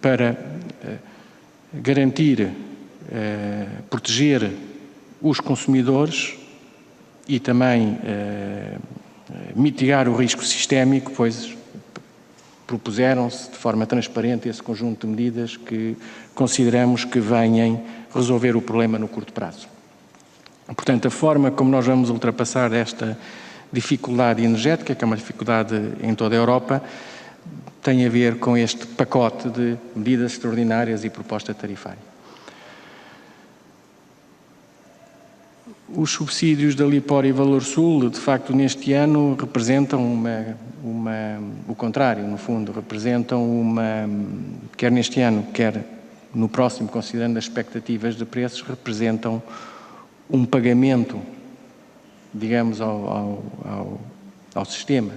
para garantir, proteger os consumidores e também mitigar o risco sistémico, pois propuseram-se de forma transparente esse conjunto de medidas que consideramos que venham resolver o problema no curto prazo. Portanto, a forma como nós vamos ultrapassar esta dificuldade energética, que é uma dificuldade em toda a Europa, tem a ver com este pacote de medidas extraordinárias e proposta tarifária. Os subsídios da Lipor e Valor Sul, de facto, neste ano representam o contrário, no fundo, representam quer neste ano, quer no próximo, considerando as expectativas de preços, representam um pagamento, digamos, ao sistema.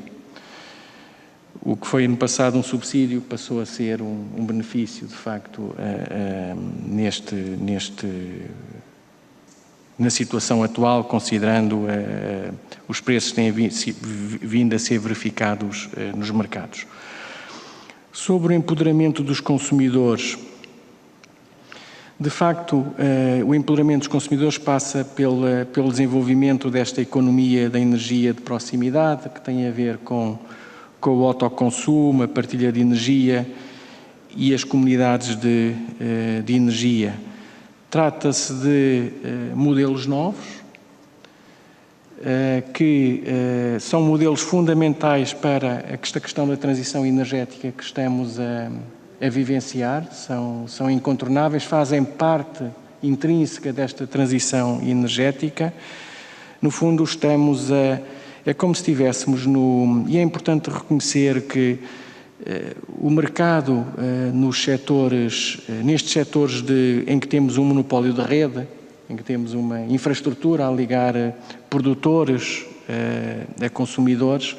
O que foi no passado um subsídio passou a ser um benefício, de facto, na situação atual, considerando os preços que têm vindo a ser verificados nos mercados. Sobre o empoderamento dos consumidores, de facto, o empoderamento dos consumidores passa pelo desenvolvimento desta economia da energia de proximidade, que tem a ver com o autoconsumo, a partilha de energia e as comunidades de energia. Trata-se de modelos novos, que são modelos fundamentais para esta questão da transição energética que estamos a vivenciar, são incontornáveis, fazem parte intrínseca desta transição energética. No fundo, é como se estivéssemos e é importante reconhecer que o mercado nestes setores em que temos um monopólio de rede, em que temos uma infraestrutura a ligar produtores a consumidores,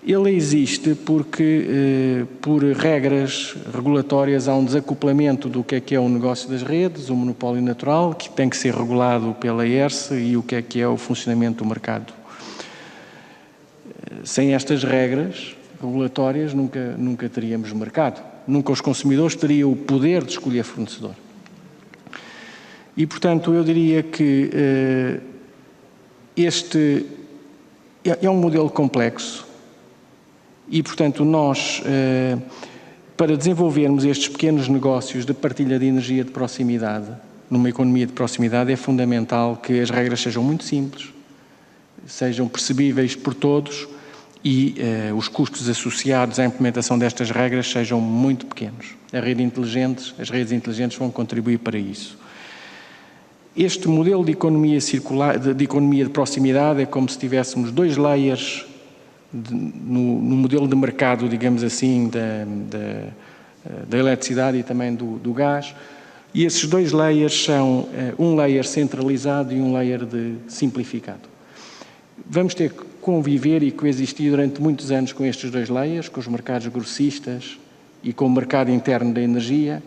ele existe porque, por regras regulatórias, há um desacoplamento do que é o negócio das redes, o monopólio natural, que tem que ser regulado pela ERSE, e o que é o funcionamento do mercado. Sem estas regras regulatórias, nunca teríamos mercado. Nunca os consumidores teriam o poder de escolher fornecedor. E, portanto, eu diria que este é um modelo complexo e, portanto, nós, para desenvolvermos estes pequenos negócios de partilha de energia de proximidade, numa economia de proximidade, é fundamental que as regras sejam muito simples, sejam percebíveis por todos e os custos associados à implementação destas regras sejam muito pequenos. As redes inteligentes vão contribuir para isso. Este modelo de economia circular, de economia de proximidade, é como se tivéssemos dois layers no modelo de mercado, digamos assim, da eletricidade e também do gás. E esses dois layers são um layer centralizado e um layer simplificado. Vamos ter que conviver e coexistir durante muitos anos com estes dois layers, com os mercados grossistas e com o mercado interno da energia,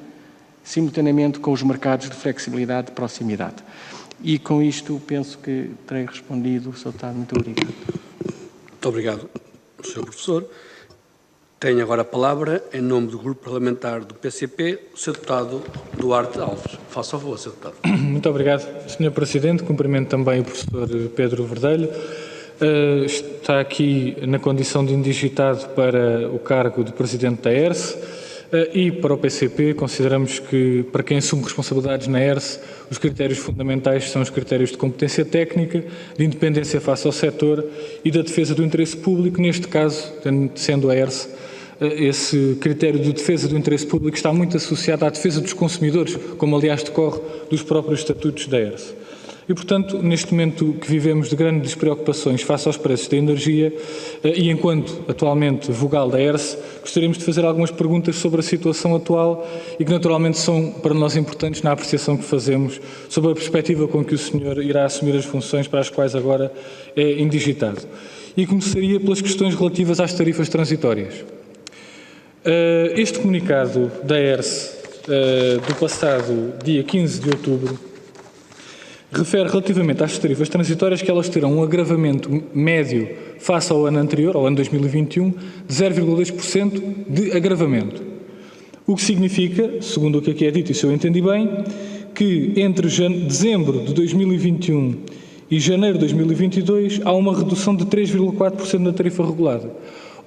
simultaneamente com os mercados de flexibilidade de proximidade. E com isto penso que terei respondido, Sr. Deputado. Muito obrigado. Muito obrigado, Sr. Professor. Tenho agora a palavra, em nome do Grupo Parlamentar do PCP, o Sr. Deputado Duarte Alves. Faça a favor, Sr. Deputado. Muito obrigado, Sr. Presidente. Cumprimento também o professor Pedro Verdelho. Está aqui na condição de indigitado para o cargo de Presidente da ERSE e para o PCP consideramos que, para quem assume responsabilidades na ERSE, os critérios fundamentais são os critérios de competência técnica, de independência face ao setor e da defesa do interesse público. Neste caso, sendo a ERSE, esse critério de defesa do interesse público está muito associado à defesa dos consumidores, como aliás decorre dos próprios estatutos da ERSE. e, portanto, neste momento que vivemos de grandes preocupações face aos preços da energia e enquanto atualmente vogal da ERSE, gostaríamos de fazer algumas perguntas sobre a situação atual e que naturalmente são para nós importantes na apreciação que fazemos sobre a perspectiva com que o senhor irá assumir as funções para as quais agora é indigitado. E começaria pelas questões relativas às tarifas transitórias. Este comunicado da ERSE do passado dia 15 de outubro refere relativamente às tarifas transitórias que elas terão um agravamento médio face ao ano anterior, ao ano 2021, de 0,2% de agravamento. O que significa, segundo o que aqui é dito, e se eu entendi bem, que entre dezembro de 2021 e janeiro de 2022 há uma redução de 3,4% da tarifa regulada.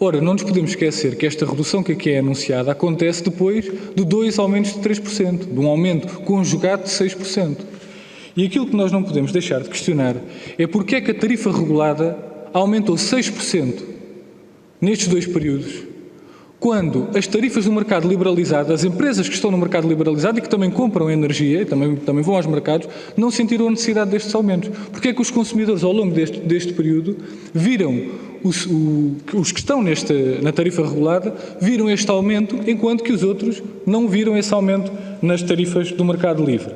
Ora, não nos podemos esquecer que esta redução que aqui é anunciada acontece depois de 2 aumentos de 3%, de um aumento conjugado de 6%. E aquilo que nós não podemos deixar de questionar é porque é que a tarifa regulada aumentou 6% nestes 2 períodos, quando as tarifas do mercado liberalizado, as empresas que estão no mercado liberalizado e que também compram energia, e também vão aos mercados, não sentiram a necessidade destes aumentos. Porque é que os consumidores, ao longo deste período, viram, os que estão na tarifa regulada, viram este aumento, enquanto que os outros não viram esse aumento nas tarifas do mercado livre.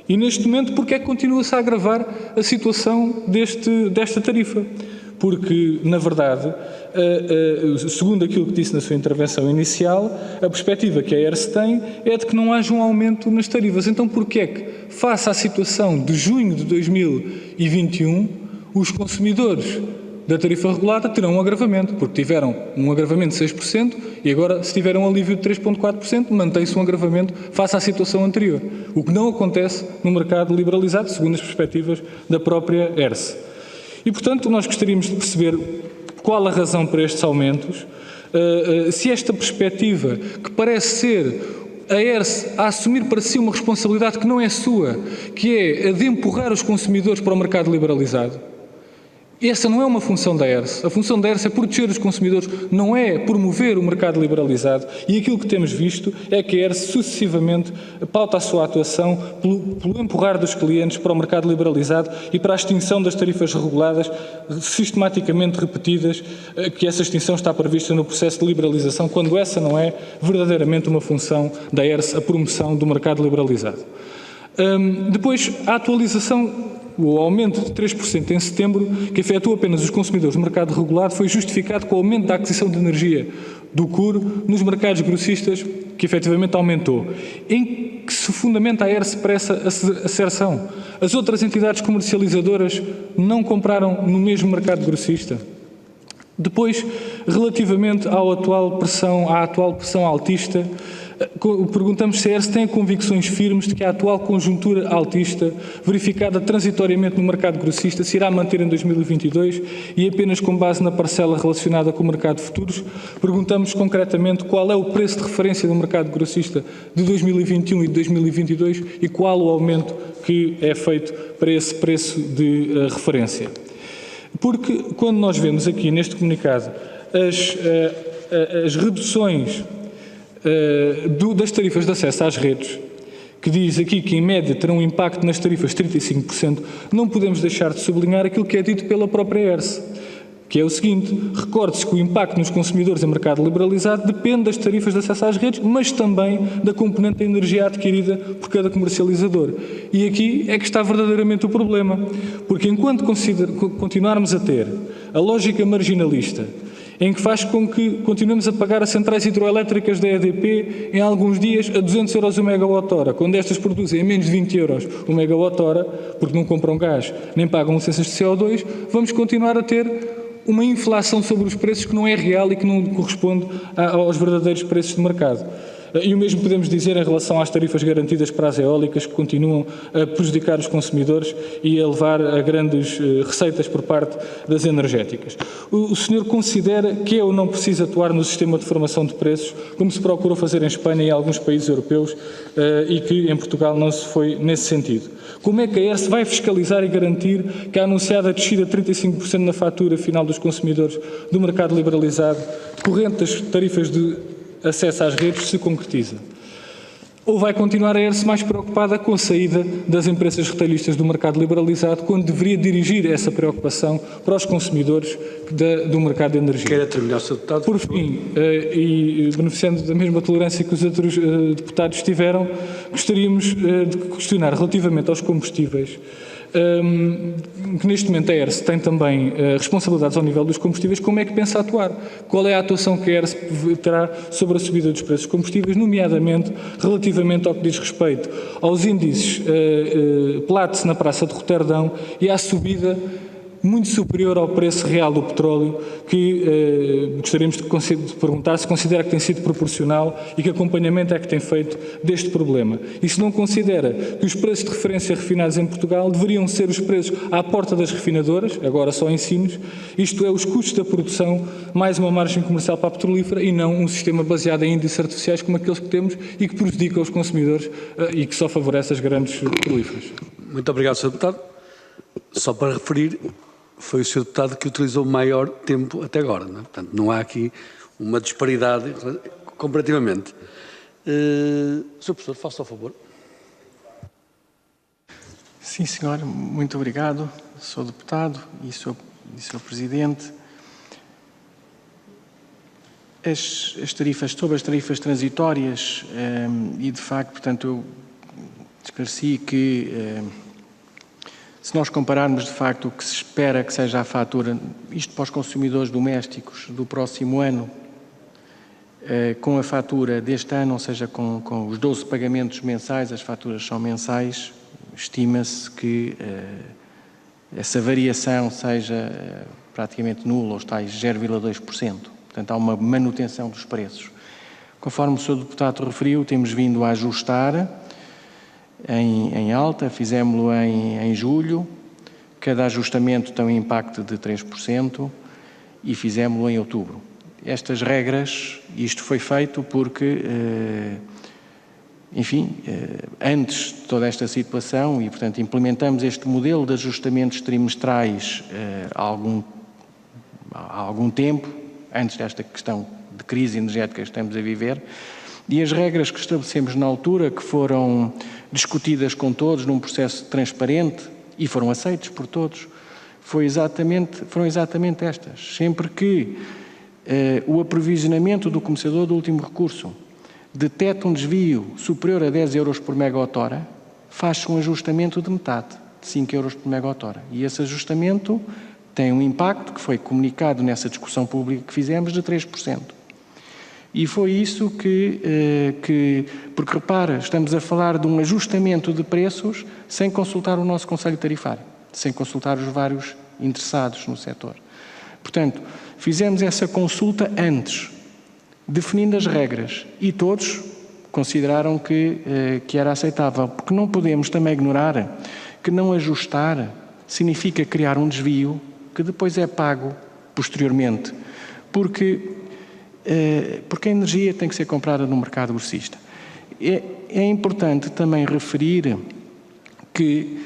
E neste momento, porque é que continua-se a agravar a situação desta tarifa? Porque, na verdade, segundo aquilo que disse na sua intervenção inicial, a perspectiva que a ERSE tem é de que não haja um aumento nas tarifas. Então, porquê é que, face à situação de junho de 2021, os consumidores da tarifa regulada terão um agravamento? Porque tiveram um agravamento de 6% e agora, se tiveram um alívio de 3,4%, mantém-se um agravamento face à situação anterior. O que não acontece no mercado liberalizado, segundo as perspectivas da própria ERSE. E, portanto, nós gostaríamos de perceber qual a razão para estes aumentos, se esta perspectiva, que parece ser a ERSE a assumir para si uma responsabilidade que não é sua, que é a de empurrar os consumidores para o mercado liberalizado. Essa não é uma função da ERSE. A função da ERSE é proteger os consumidores, não é promover o mercado liberalizado. E aquilo que temos visto é que a ERSE sucessivamente pauta a sua atuação pelo empurrar dos clientes para o mercado liberalizado e para a extinção das tarifas reguladas, sistematicamente repetidas, que essa extinção está prevista no processo de liberalização, quando essa não é verdadeiramente uma função da ERSE, a promoção do mercado liberalizado. Depois, a atualização, o aumento de 3% em setembro, que afetou apenas os consumidores do mercado regulado, foi justificado com o aumento da aquisição de energia do CUR nos mercados grossistas, que efetivamente aumentou. Em que se fundamenta a ERSE para essa asserção? As outras entidades comercializadoras não compraram no mesmo mercado grossista? Depois, relativamente à atual pressão altista, perguntamos se a ERSE tem convicções firmes de que a atual conjuntura altista, verificada transitoriamente no mercado grossista, se irá manter em 2022 e apenas com base na parcela relacionada com o mercado de futuros. Perguntamos concretamente qual é o preço de referência do mercado grossista de 2021 e de 2022 e qual o aumento que é feito para esse preço de referência. Porque quando nós vemos aqui neste comunicado as reduções das tarifas de acesso às redes, que diz aqui que em média terão um impacto nas tarifas de 35%, não podemos deixar de sublinhar aquilo que é dito pela própria ERSE, que é o seguinte: recorde-se que o impacto nos consumidores em mercado liberalizado depende das tarifas de acesso às redes, mas também da componente da energia adquirida por cada comercializador. E aqui é que está verdadeiramente o problema, porque enquanto continuarmos a ter a lógica marginalista, em que faz com que continuemos a pagar as centrais hidroelétricas da EDP em alguns dias a 200 € o megawatt-hora, quando estas produzem a menos de 20 € o megawatt-hora, porque não compram gás nem pagam licenças de CO2, vamos continuar a ter uma inflação sobre os preços que não é real e que não corresponde aos verdadeiros preços de mercado. E o mesmo podemos dizer em relação às tarifas garantidas para as eólicas, que continuam a prejudicar os consumidores e a levar a grandes receitas por parte das energéticas. O senhor considera que é ou não preciso atuar no sistema de formação de preços, como se procurou fazer em Espanha e em alguns países europeus, e que em Portugal não se foi nesse sentido? Como é que a ERSE vai fiscalizar e garantir que a anunciada descida de 35% na fatura final dos consumidores do mercado liberalizado, corrente das tarifas de acesso às redes, se concretiza? Ou vai continuar a ERSE mais preocupada com a saída das empresas retalhistas do mercado liberalizado, quando deveria dirigir essa preocupação para os consumidores do mercado de energia? Queira terminar, Sr. Deputado? Por fim, e beneficiando da mesma tolerância que os outros deputados tiveram, gostaríamos de questionar relativamente aos combustíveis, que neste momento a ERSE tem também responsabilidades ao nível dos combustíveis. Como é que pensa atuar? Qual é a atuação que a ERSE terá sobre a subida dos preços dos combustíveis, nomeadamente relativamente ao que diz respeito aos índices Platts na Praça de Roterdão e à subida muito superior ao preço real do petróleo, que gostaríamos de perguntar se considera que tem sido proporcional e que acompanhamento é que tem feito deste problema. E se não considera que os preços de referência refinados em Portugal deveriam ser os preços à porta das refinadoras, agora só em Sines, isto é, os custos da produção, mais uma margem comercial para a petrolífera e não um sistema baseado em índices artificiais como aqueles que temos e que prejudica os consumidores e que só favorece as grandes petrolíferas. Muito obrigado, Sr. Deputado. Só para referir, foi o Sr. Deputado que utilizou maior tempo até agora, não é? Portanto, não há aqui uma disparidade comparativamente. Sr. Professor, faça o favor. Sim, senhor. Muito obrigado, Sr. Deputado e Sr. Presidente. Sobre as tarifas transitórias, e de facto, portanto, eu esclareci que se nós compararmos de facto o que se espera que seja a fatura, isto para os consumidores domésticos do próximo ano, com a fatura deste ano, ou seja, com os 12 pagamentos mensais, as faturas são mensais, estima-se que essa variação seja praticamente nula, os tais 0,2%. Portanto, há uma manutenção dos preços. Conforme o Sr. Deputado referiu, temos vindo a ajustar em alta, fizemos-lo em julho, cada ajustamento tem um impacto de 3% e fizemos-lo em outubro. Estas regras, isto foi feito porque, enfim, antes de toda esta situação e, portanto, implementamos este modelo de ajustamentos trimestrais há algum tempo, antes desta questão de crise energética que estamos a viver, e as regras que estabelecemos na altura, que foram discutidas com todos num processo transparente e foram aceitos por todos, foram exatamente estas. Sempre que o aprovisionamento do comerciador do último recurso detecta um desvio superior a 10 euros por megawatt-hora, faz-se um ajustamento de metade, de 5 euros por megawatt-hora. E esse ajustamento tem um impacto que foi comunicado nessa discussão pública que fizemos de 3%. E foi isso porque repara, estamos a falar de um ajustamento de preços sem consultar o nosso Conselho Tarifário, sem consultar os vários interessados no setor. Portanto, fizemos essa consulta antes, definindo as regras, e todos consideraram que era aceitável, porque não podemos também ignorar que não ajustar significa criar um desvio que depois é pago posteriormente, porque a energia tem que ser comprada no mercado grossista. É importante também referir que,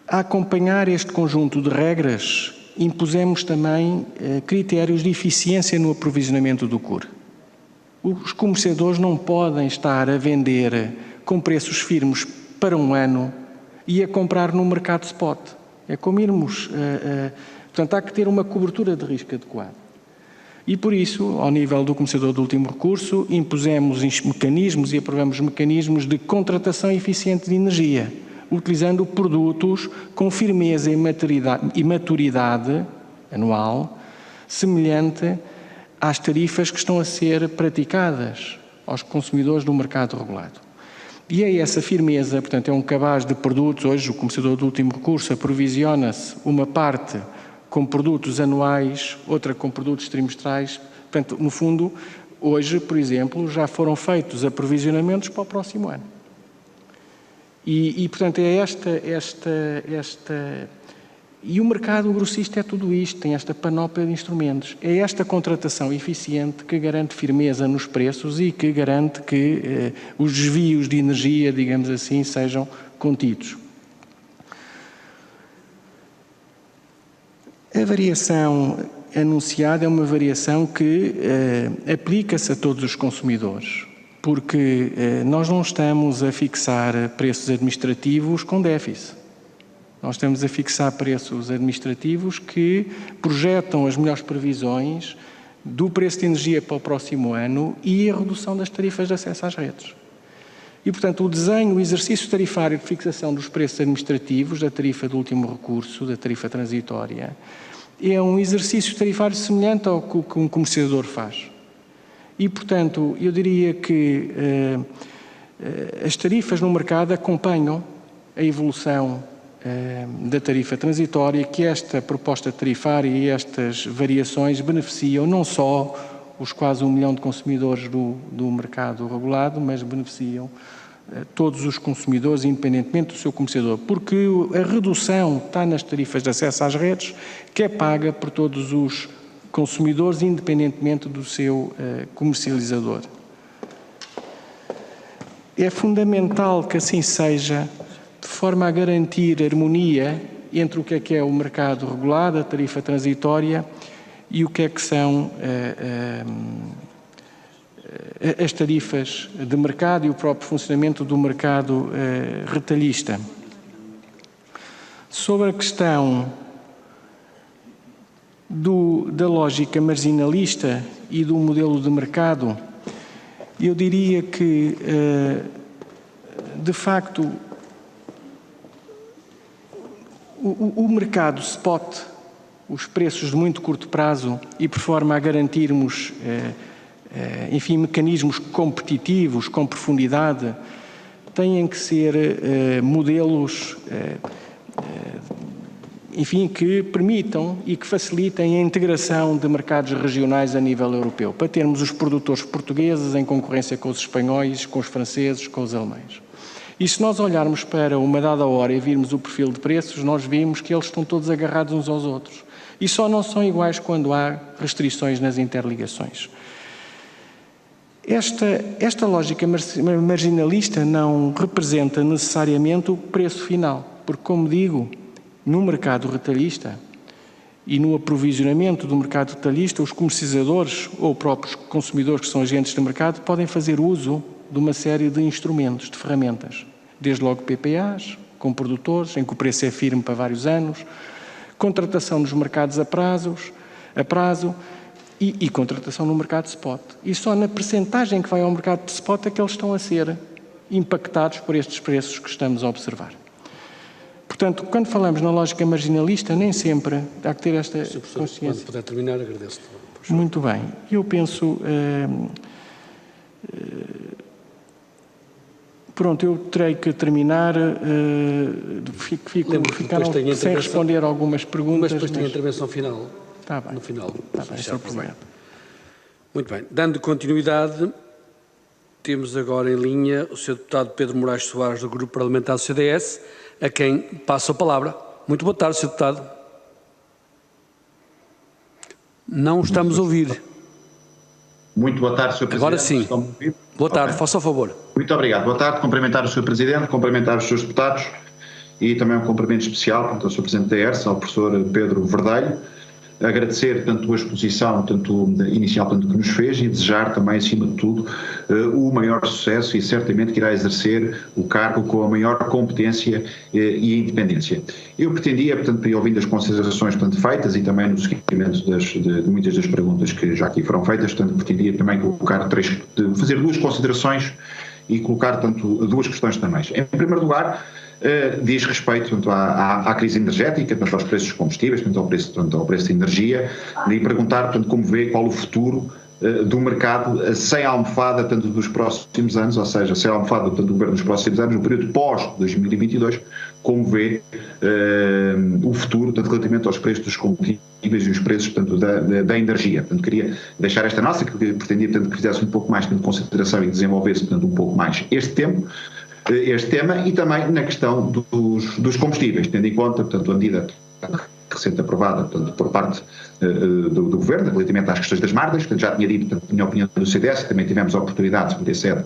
a acompanhar este conjunto de regras, impusemos também critérios de eficiência no aprovisionamento do CUR. Os comerciadores não podem estar a vender com preços firmes para um ano e a comprar no mercado spot. É como irmos... portanto, há que ter uma cobertura de risco adequada. E por isso, ao nível do comerciador do último recurso, impusemos mecanismos e aprovamos mecanismos de contratação eficiente de energia, utilizando produtos com firmeza e maturidade anual, semelhante às tarifas que estão a ser praticadas aos consumidores do mercado regulado. E é essa firmeza, portanto, é um cabaz de produtos. Hoje, o comerciador do último recurso aprovisiona-se uma parte com produtos anuais, outra com produtos trimestrais. Portanto, no fundo, hoje, por exemplo, já foram feitos aprovisionamentos para o próximo ano. E portanto, é e o mercado grossista é tudo isto, tem esta panóplia de instrumentos. É esta contratação eficiente que garante firmeza nos preços e que garante que os desvios de energia, digamos assim, sejam contidos. A variação anunciada é uma variação que aplica-se a todos os consumidores. porque nós não estamos a fixar preços administrativos com déficit. Nós estamos a fixar preços administrativos que projetam as melhores previsões do preço de energia para o próximo ano e a redução das tarifas de acesso às redes. E, portanto, o exercício tarifário de fixação dos preços administrativos, da tarifa de último recurso, da tarifa transitória, é um exercício tarifário semelhante ao que um comercializador faz. E, portanto, eu diria que as tarifas no mercado acompanham a evolução da tarifa transitória, que esta proposta tarifária e estas variações beneficiam não só os quase 1 milhão de consumidores do mercado regulado, mas beneficiam todos os consumidores, independentemente do seu comerciador, porque a redução está nas tarifas de acesso às redes, que é paga por todos os consumidores, independentemente do seu comercializador. É fundamental que assim seja, de forma a garantir harmonia entre o que é o mercado regulado, a tarifa transitória, e o que são as tarifas de mercado e o próprio funcionamento do mercado retalhista. Sobre a questão da lógica marginalista e do modelo de mercado, eu diria que, de facto, o mercado spot, os preços de muito curto prazo e por forma a garantirmos, enfim, mecanismos competitivos com profundidade, têm que ser modelos, enfim, que permitam e que facilitem a integração de mercados regionais a nível europeu, para termos os produtores portugueses em concorrência com os espanhóis, com os franceses, com os alemães. E se nós olharmos para uma dada hora e virmos o perfil de preços, nós vimos que eles estão todos agarrados uns aos outros. E só não são iguais quando há restrições nas interligações. Esta lógica marginalista não representa necessariamente o preço final, porque, como digo, no mercado retalhista e no aprovisionamento do mercado retalhista, os comercializadores ou próprios consumidores que são agentes de mercado podem fazer uso de uma série de instrumentos, de ferramentas, desde logo PPAs, com produtores, em que o preço é firme para vários anos, contratação nos mercados a prazo e contratação no mercado de spot. E só na percentagem que vai ao mercado de spot é que eles estão a ser impactados por estes preços que estamos a observar. Portanto, quando falamos na lógica marginalista, nem sempre há que ter esta consciência. Quando puder terminar, agradeço. Muito bem. Eu penso... Pronto, eu terei que terminar, ficaram sem responder algumas perguntas. Mas depois tem a intervenção final. Está bem. No final. Está bem, Sr. Presidente. Muito bem. Dando continuidade, temos agora em linha o Sr. Deputado Pedro Moraes Soares, do Grupo Parlamentar do CDS, a quem passo a palavra. Muito boa tarde, Sr. Deputado. Não estamos a ouvir. Muito boa tarde, Sr. Presidente. Agora sim. Boa tarde, faça o favor. Muito obrigado. Boa tarde. Cumprimentar o Sr. Presidente, cumprimentar os Srs. Deputados e também um cumprimento especial ao Sr. Presidente da ERSE, ao professor Pedro Verdelho. Agradecer tanto a exposição inicial que nos fez e desejar também, acima de tudo, o maior sucesso e certamente que irá exercer o cargo com a maior competência e independência. Eu pretendia, portanto, ouvindo as considerações feitas e também no seguimento de muitas das perguntas que já aqui foram feitas, portanto, pretendia também fazer duas considerações e colocar, portanto, duas questões também. Em primeiro lugar, diz respeito, portanto, à crise energética, portanto, aos preços dos combustíveis, portanto, ao preço de energia, e perguntar, portanto, como vê qual o futuro do mercado sem a almofada, tanto dos próximos anos, ou seja, sem a almofada, portanto, do governo dos próximos anos, no período pós-2022, como vê o futuro, portanto, relativamente aos preços dos combustíveis e os preços, portanto, da energia. Portanto, queria deixar esta nossa, que pretendia, portanto, que fizesse um pouco mais de consideração e desenvolvesse, portanto, um pouco mais este tema e também na questão dos combustíveis, tendo em conta, portanto, a medida recente aprovada, portanto, por parte do Governo, relativamente às questões das margens, portanto, já tinha dito, portanto, minha opinião do CDS, também tivemos a oportunidade de ter sede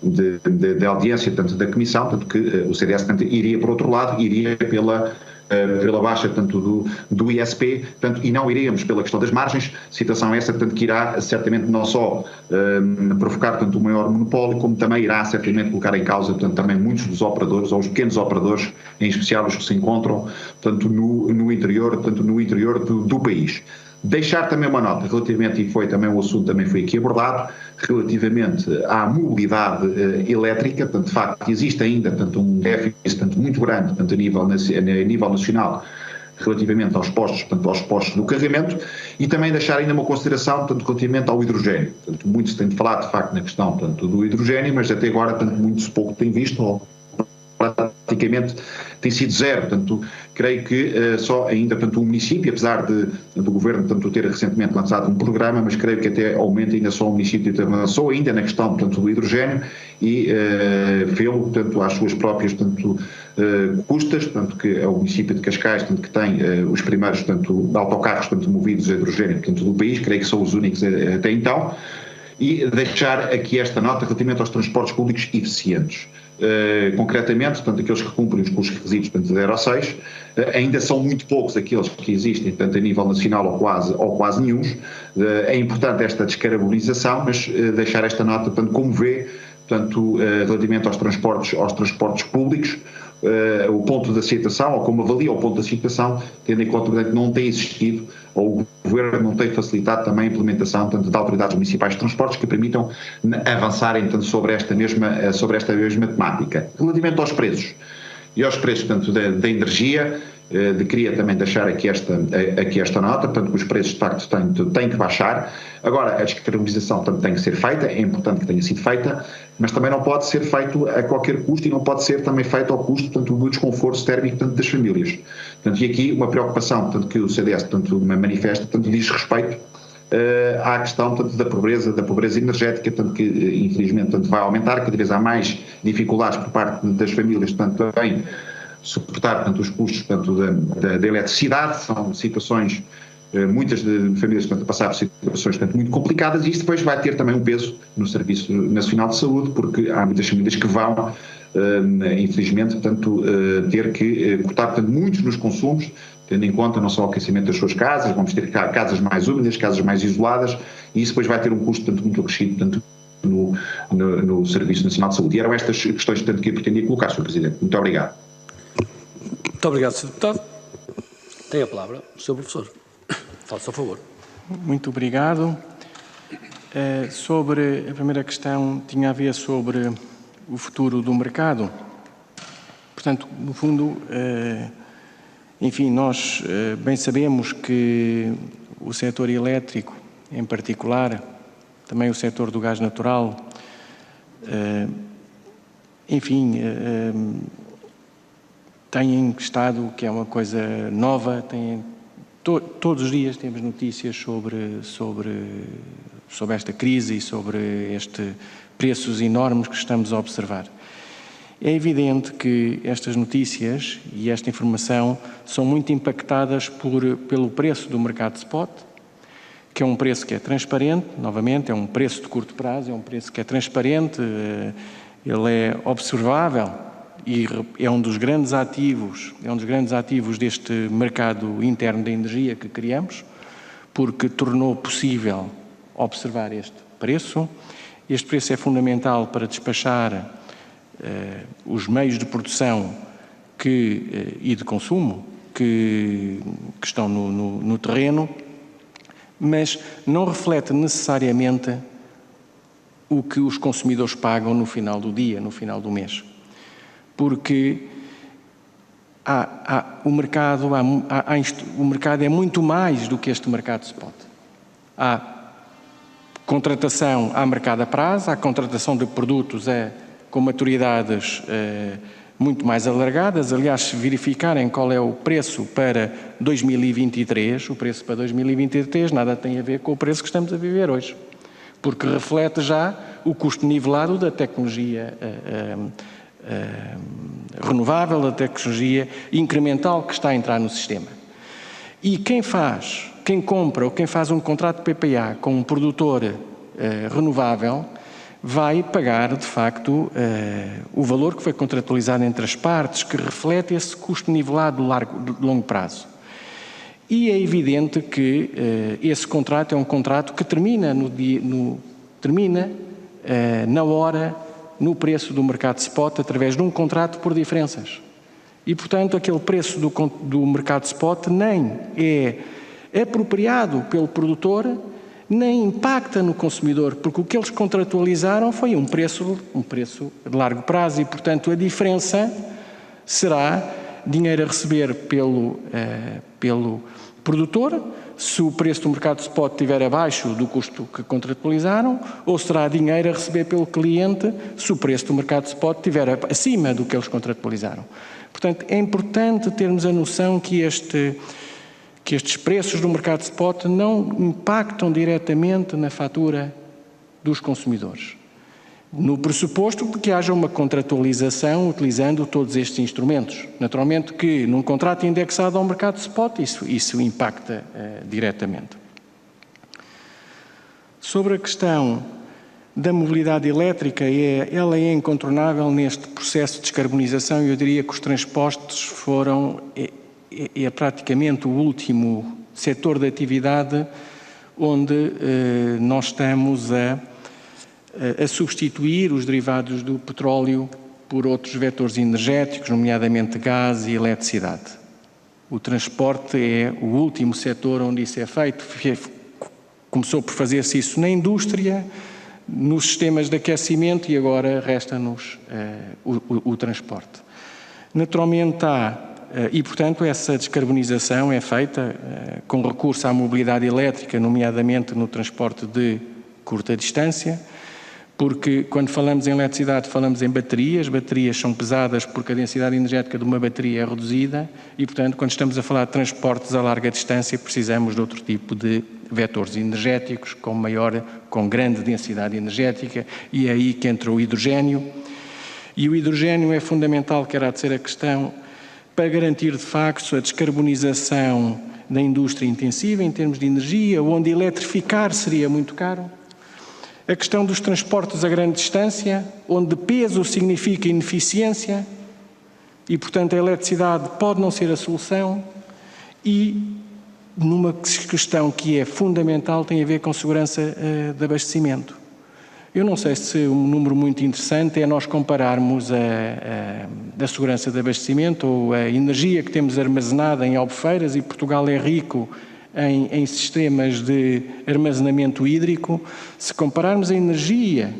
de audiência, portanto, da Comissão, portanto, que o CDS, portanto, iria, por outro lado, iria pela baixa, portanto, do ISP, portanto, e não iremos pela questão das margens, situação essa, portanto, que irá certamente não só provocar, portanto, um maior monopólio, como também irá certamente colocar em causa, portanto, também muitos dos operadores, ou os pequenos operadores, em especial os que se encontram, portanto, no interior, portanto, no interior do país. Deixar também uma nota relativamente, e foi também o assunto também foi aqui abordado, relativamente à mobilidade elétrica, portanto, de facto, existe ainda, portanto, um déficit, portanto, muito grande, portanto, a nível nacional, relativamente aos postos, portanto, aos postos do carregamento, e também deixar ainda uma consideração, portanto, relativamente ao hidrogênio. Portanto, muito se tem falado, de facto, na questão, portanto, do hidrogênio, mas até agora, portanto, muito pouco tem visto, ou praticamente tem sido zero. Portanto, creio que só ainda, portanto, o município, apesar do Governo, portanto, ter recentemente lançado um programa, mas creio que até ao momento ainda só o município avançou ainda na questão, portanto, do hidrogênio e fê-lo, portanto, às suas próprias, portanto, custas, portanto, que é o município de Cascais, portanto, que tem os primeiros, portanto, autocarros, portanto, movidos a hidrogênio, portanto, do país, creio que são os únicos até então, e deixar aqui esta nota relativamente aos transportes públicos eficientes. Concretamente, portanto, aqueles que cumprem os requisitos, portanto, de Euro 6, ainda são muito poucos aqueles que existem, portanto, a nível nacional ou quase nenhum. É importante esta descarbonização, mas deixar esta nota, portanto, como vê, portanto, relativamente aos transportes públicos, o ponto da situação, ou como avalia o ponto da situação, tendo em conta, portanto, que não tem existido, ou o Governo não tem facilitado também a implementação, portanto, de autoridades municipais de transportes que permitam avançarem, portanto, sobre esta mesma temática. Relativamente aos preços, e aos preços, portanto, da energia, queria também deixar aqui esta nota, portanto, que os preços, de facto, têm que baixar. Agora, a descarbonização também tem que ser feita, é importante que tenha sido feita, mas também não pode ser feito a qualquer custo e não pode ser também feito ao custo, portanto, do desconforto térmico, portanto, das famílias. Portanto, e aqui uma preocupação, portanto, que o CDS, portanto, manifesta, portanto, diz respeito à questão, portanto, da pobreza energética, portanto, que infelizmente, portanto, vai aumentar, cada vez há mais dificuldades por parte das famílias, portanto, também suportar, portanto, os custos, portanto, da eletricidade. São situações, muitas de famílias, portanto, a passar por situações, portanto, muito complicadas, e isto depois vai ter também um peso no Serviço Nacional de Saúde, porque há muitas famílias que vão, infelizmente, portanto, ter que cortar, portanto, muitos nos consumos, tendo em conta não só o aquecimento das suas casas, vamos ter casas mais úmidas, casas mais isoladas, e isso depois vai ter um custo, portanto, muito acrescido, portanto, no Serviço Nacional de Saúde. E eram estas questões, portanto, que eu pretendia colocar, Sr. Presidente. Muito obrigado. Muito obrigado, Sr. Deputado. Tem a palavra o Sr. Professor. Faça a favor. Muito obrigado. Sobre a primeira questão, tinha a ver sobre o futuro do mercado. Portanto, no fundo, enfim, nós bem sabemos que o setor elétrico, em particular, também o setor do gás natural, enfim, têm estado, que é uma coisa nova, todos os dias temos notícias sobre esta crise e sobre estes preços enormes que estamos a observar. É evidente que estas notícias e esta informação são muito impactadas pelo preço do mercado spot, que é um preço que é transparente, novamente, é um preço de curto prazo, é um preço que é transparente, ele é observável e é um dos grandes ativos, deste mercado interno de energia que criamos, porque tornou possível observar este preço. Este preço é fundamental para despachar os meios de produção e de consumo que estão no terreno, mas não reflete necessariamente o que os consumidores pagam no final do dia, no final do mês. Porque o mercado é muito mais do que este mercado spot. Há contratação, há mercado a prazo, há contratação de produtos com maturidades muito mais alargadas. Aliás, se verificarem qual é o preço para 2023, o preço para 2023 nada tem a ver com o preço que estamos a viver hoje, porque reflete já o custo nivelado da tecnologia renovável, da tecnologia incremental que está a entrar no sistema. E quem compra ou quem faz um contrato de PPA com um produtor renovável, vai pagar, de facto, o valor que foi contratualizado entre as partes, que reflete esse custo nivelado de longo prazo. E é evidente que esse contrato é um contrato que termina na hora, no preço do mercado spot, através de um contrato por diferenças. E, portanto, aquele preço do mercado spot nem é apropriado pelo produtor, nem impacta no consumidor, porque o que eles contratualizaram foi um preço de largo prazo e, portanto, a diferença será dinheiro a receber pelo produtor, se o preço do mercado spot estiver abaixo do custo que contratualizaram, ou será dinheiro a receber pelo cliente se o preço do mercado spot estiver acima do que eles contratualizaram. Portanto, é importante termos a noção que estes preços do mercado spot não impactam diretamente na fatura dos consumidores, no pressuposto de que haja uma contratualização utilizando todos estes instrumentos. Naturalmente que num contrato indexado ao mercado spot isso impacta diretamente. Sobre a questão da mobilidade elétrica, ela é incontornável neste processo de descarbonização e eu diria que os transportes é praticamente o último setor de atividade onde nós estamos a substituir os derivados do petróleo por outros vetores energéticos, nomeadamente gás e eletricidade. O transporte é o último setor onde isso é feito. Começou por fazer-se isso na indústria, nos sistemas de aquecimento e agora resta-nos o transporte. Naturalmente e, portanto, essa descarbonização é feita com recurso à mobilidade elétrica, nomeadamente no transporte de curta distância, porque quando falamos em eletricidade falamos em baterias são pesadas porque a densidade energética de uma bateria é reduzida e, portanto, quando estamos a falar de transportes a larga distância precisamos de outro tipo de vetores energéticos com grande densidade energética e é aí que entra o hidrogênio. E o hidrogênio é fundamental, que era de ser a questão, para garantir de facto a descarbonização da indústria intensiva em termos de energia, onde eletrificar seria muito caro. A questão dos transportes a grande distância, onde peso significa ineficiência e, portanto, a eletricidade pode não ser a solução e numa questão que é fundamental tem a ver com segurança de abastecimento. Eu não sei se um número muito interessante é nós compararmos a segurança de abastecimento ou a energia que temos armazenada em Albufeiras, e Portugal é rico em sistemas de armazenamento hídrico. Se compararmos a energia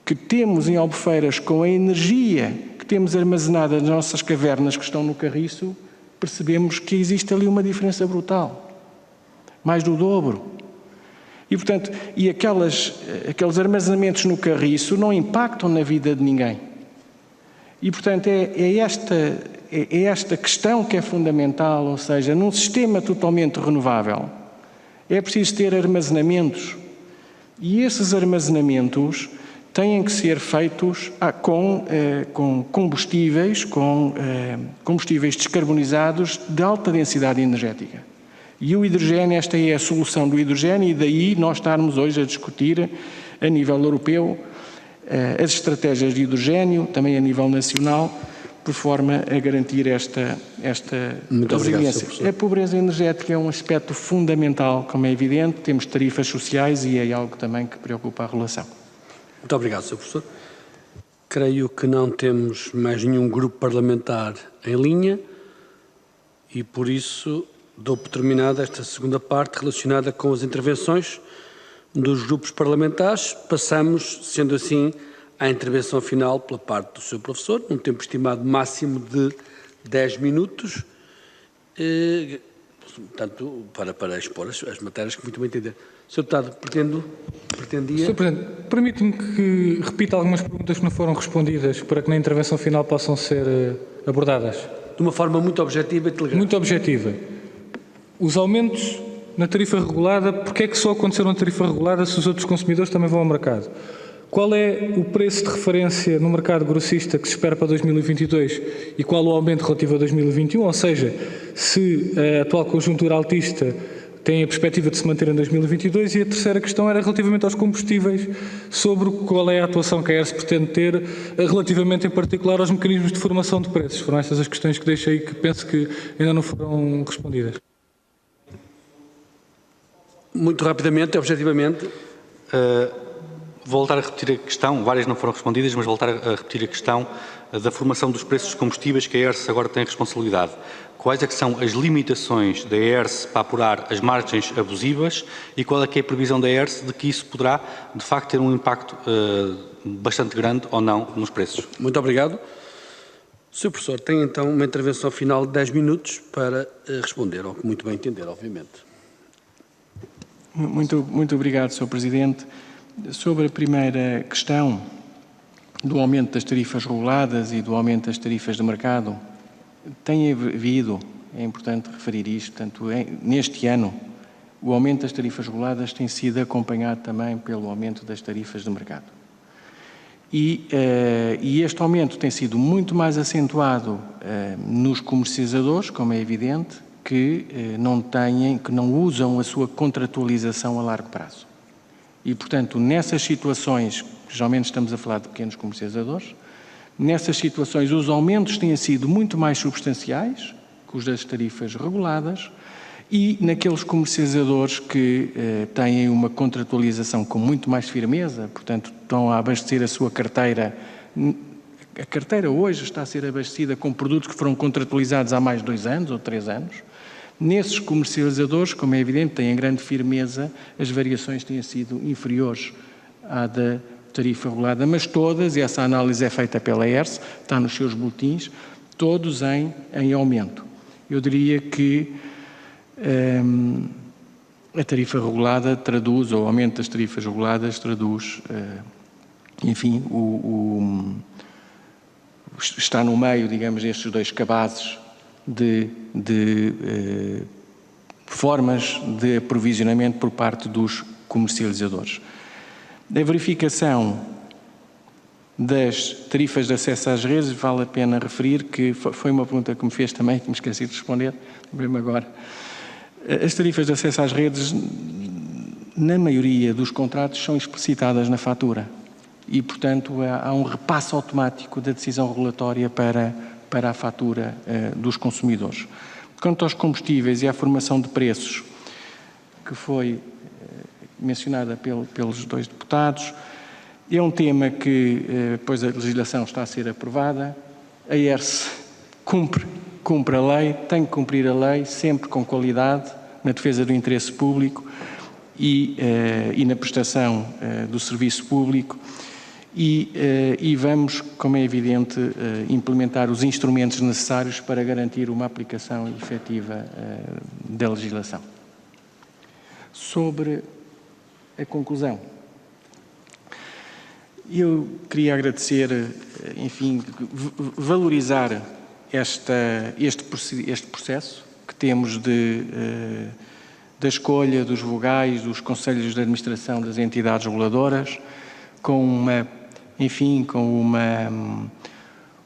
que temos em Albufeiras com a energia que temos armazenada nas nossas cavernas que estão no Carriço, percebemos que existe ali uma diferença brutal, mais do dobro. E, portanto, aqueles armazenamentos no Carriço não impactam na vida de ninguém. E, portanto, é esta questão que é fundamental, ou seja, num sistema totalmente renovável, é preciso ter armazenamentos. E esses armazenamentos têm que ser feitos com combustíveis descarbonizados de alta densidade energética. E o hidrogênio, esta é a solução do hidrogênio, e daí nós estarmos hoje a discutir a nível europeu as estratégias de hidrogênio, também a nível nacional, por forma a garantir esta resiliência. A pobreza energética é um aspecto fundamental, como é evidente, temos tarifas sociais e é algo também que preocupa a relação. Muito obrigado, Sr. Professor. Creio que não temos mais nenhum grupo parlamentar em linha e, por isso, dou por terminada esta segunda parte relacionada com as intervenções dos grupos parlamentares. Passamos, sendo assim, à intervenção final pela parte do Sr. Professor, num tempo estimado máximo de 10 minutos, portanto, para expor as matérias que muito bem entender. Sr. Deputado, pretendia... Sr. Presidente, permite-me que repita algumas perguntas que não foram respondidas para que na intervenção final possam ser abordadas. De uma forma muito objetiva e telegráfica. Muito objetiva. Os aumentos na tarifa regulada, porque é que só aconteceram na tarifa regulada se os outros consumidores também vão ao mercado? Qual é o preço de referência no mercado grossista que se espera para 2022 e qual o aumento relativo a 2021? Ou seja, se a atual conjuntura altista tem a perspectiva de se manter em 2022, e a terceira questão era relativamente aos combustíveis, sobre qual é a atuação que a ERSE pretende ter relativamente, em particular, aos mecanismos de formação de preços. Foram estas as questões que deixei, que penso que ainda não foram respondidas. Muito rapidamente, objetivamente. Voltar a repetir a questão, várias não foram respondidas, mas voltar a repetir a questão da formação dos preços dos combustíveis que a ERSE agora tem responsabilidade. Quais é que são as limitações da ERSE para apurar as margens abusivas e qual é que é a previsão da ERSE de que isso poderá, de facto, ter um impacto bastante grande ou não nos preços? Muito obrigado. Sr. Professor, tem então uma intervenção final de 10 minutos para responder, ao que muito bem entender, obviamente. Muito obrigado, Sr. Presidente. Sobre a primeira questão do aumento das tarifas reguladas e do aumento das tarifas de mercado, tem havido, é importante referir isto, portanto, neste ano, o aumento das tarifas reguladas tem sido acompanhado também pelo aumento das tarifas de mercado. E este aumento tem sido muito mais acentuado nos comercializadores, como é evidente, que não usam a sua contratualização a largo prazo. E, portanto, nessas situações, geralmente estamos a falar de pequenos comercializadores, nessas situações os aumentos têm sido muito mais substanciais que os das tarifas reguladas, e naqueles comercializadores que têm uma contratualização com muito mais firmeza, portanto, estão a abastecer a sua carteira. A carteira hoje está a ser abastecida com produtos que foram contratualizados há mais de 2 anos ou 3 anos. Nesses comercializadores, como é evidente, têm grande firmeza, as variações têm sido inferiores à da tarifa regulada, mas todas, e essa análise é feita pela ERSE, está nos seus boletins, todos em aumento. Eu diria que a tarifa regulada traduz, ou o aumento das tarifas reguladas traduz, enfim, está no meio, digamos, destes 2 cabazes de formas de aprovisionamento por parte dos comercializadores. Da verificação das tarifas de acesso às redes, vale a pena referir que foi uma pergunta que me fez também, que me esqueci de responder, lembrei-me agora. As tarifas de acesso às redes, na maioria dos contratos, são explicitadas na fatura e, portanto, há um repasso automático da decisão regulatória para a fatura dos consumidores. Quanto aos combustíveis e à formação de preços, que foi mencionada pelos 2 deputados, é um tema que, depois a legislação está a ser aprovada, a ERSE cumpre a lei, tem que cumprir a lei, sempre com qualidade, na defesa do interesse público e na prestação do serviço público, e vamos, como é evidente, implementar os instrumentos necessários para garantir uma aplicação efetiva da legislação. Sobre a conclusão, eu queria agradecer, enfim, valorizar este processo que temos da escolha dos vogais dos conselhos de administração das entidades reguladoras, com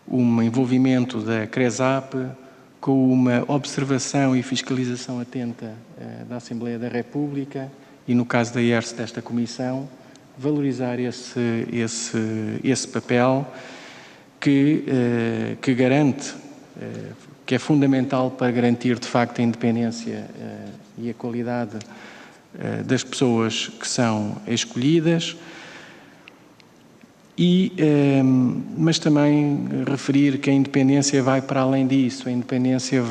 um envolvimento da CRESAP, com uma observação e fiscalização atenta da Assembleia da República e, no caso da ERSE, desta Comissão, valorizar esse papel que garante, que é fundamental para garantir, de facto, a independência e a qualidade das pessoas que são escolhidas, mas também referir que a independência vai para além disso. A independência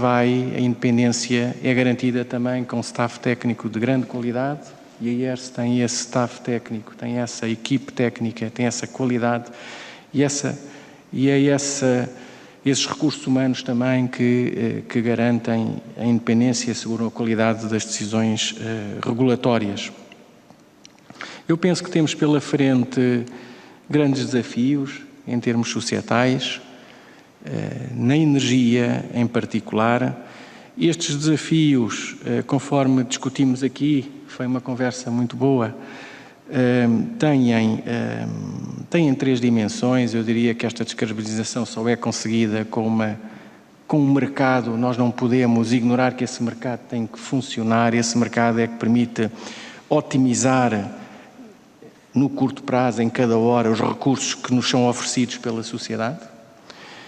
é garantida também com staff técnico de grande qualidade, e a ERSE tem esse staff técnico, tem essa equipe técnica, tem essa qualidade e esses recursos humanos também que garantem a independência e asseguram a qualidade das decisões regulatórias. Eu penso que temos pela frente grandes desafios em termos societais, na energia em particular. Estes desafios, conforme discutimos aqui, foi uma conversa muito boa, têm 3 dimensões. Eu diria que esta descarbonização só é conseguida com uma com o mercado, nós não podemos ignorar que esse mercado tem que funcionar, esse mercado é que permite otimizar no curto prazo, em cada hora, os recursos que nos são oferecidos pela sociedade.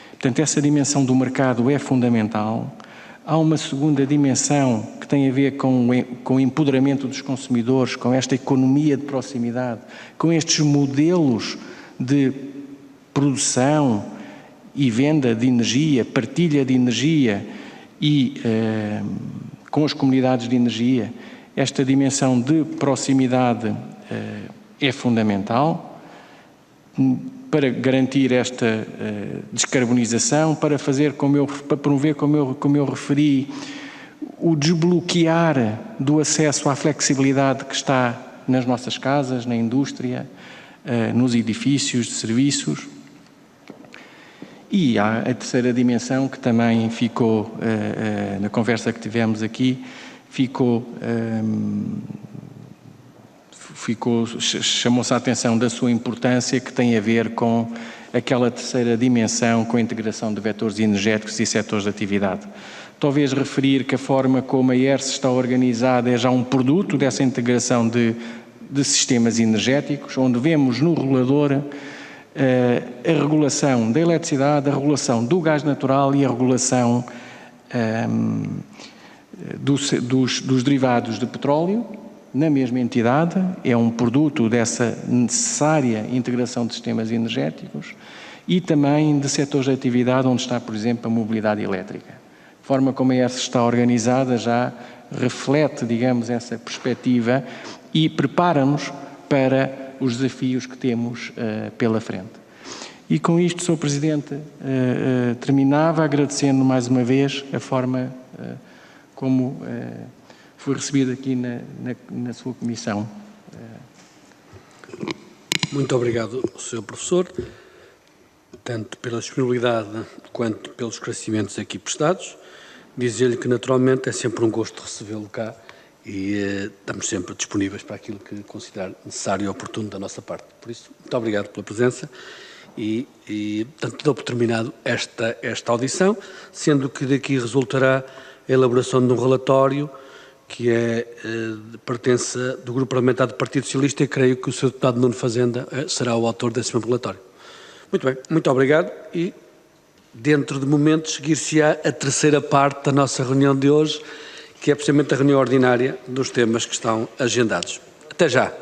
Portanto, essa dimensão do mercado é fundamental. Há uma segunda dimensão que tem a ver com o empoderamento dos consumidores, com esta economia de proximidade, com estes modelos de produção e venda de energia, partilha de energia e com as comunidades de energia. Esta dimensão de proximidade é fundamental para garantir esta descarbonização, para promover, como eu referi, o desbloquear do acesso à flexibilidade que está nas nossas casas, na indústria, nos edifícios de serviços. E há a terceira dimensão que também ficou, na conversa que tivemos aqui, chamou-se a atenção da sua importância, que tem a ver com aquela terceira dimensão, com a integração de vetores energéticos e setores de atividade. Talvez referir que a forma como a ERSE está organizada é já um produto dessa integração de sistemas energéticos, onde vemos no regulador a regulação da eletricidade, a regulação do gás natural e a regulação dos derivados de petróleo, na mesma entidade. É um produto dessa necessária integração de sistemas energéticos e também de setores de atividade onde está, por exemplo, a mobilidade elétrica. A forma como a ERSE está organizada já reflete, digamos, essa perspectiva e prepara-nos para os desafios que temos pela frente. E com isto, Sr. Presidente, terminava agradecendo mais uma vez a forma como foi recebido aqui na sua comissão. Muito obrigado, Sr. Professor, tanto pela disponibilidade quanto pelos esclarecimentos aqui prestados. Dizer-lhe que, naturalmente, é sempre um gosto recebê-lo cá e estamos sempre disponíveis para aquilo que considerar necessário e oportuno da nossa parte. Por isso, muito obrigado pela presença e portanto, dou por terminado esta audição, sendo que daqui resultará a elaboração de um relatório que pertence do Grupo Parlamentar do Partido Socialista e creio que o Sr. Deputado Nuno Fazenda será o autor desse mesmo relatório. Muito bem, muito obrigado e dentro de momentos seguir-se-á a terceira parte da nossa reunião de hoje, que é precisamente a reunião ordinária dos temas que estão agendados. Até já.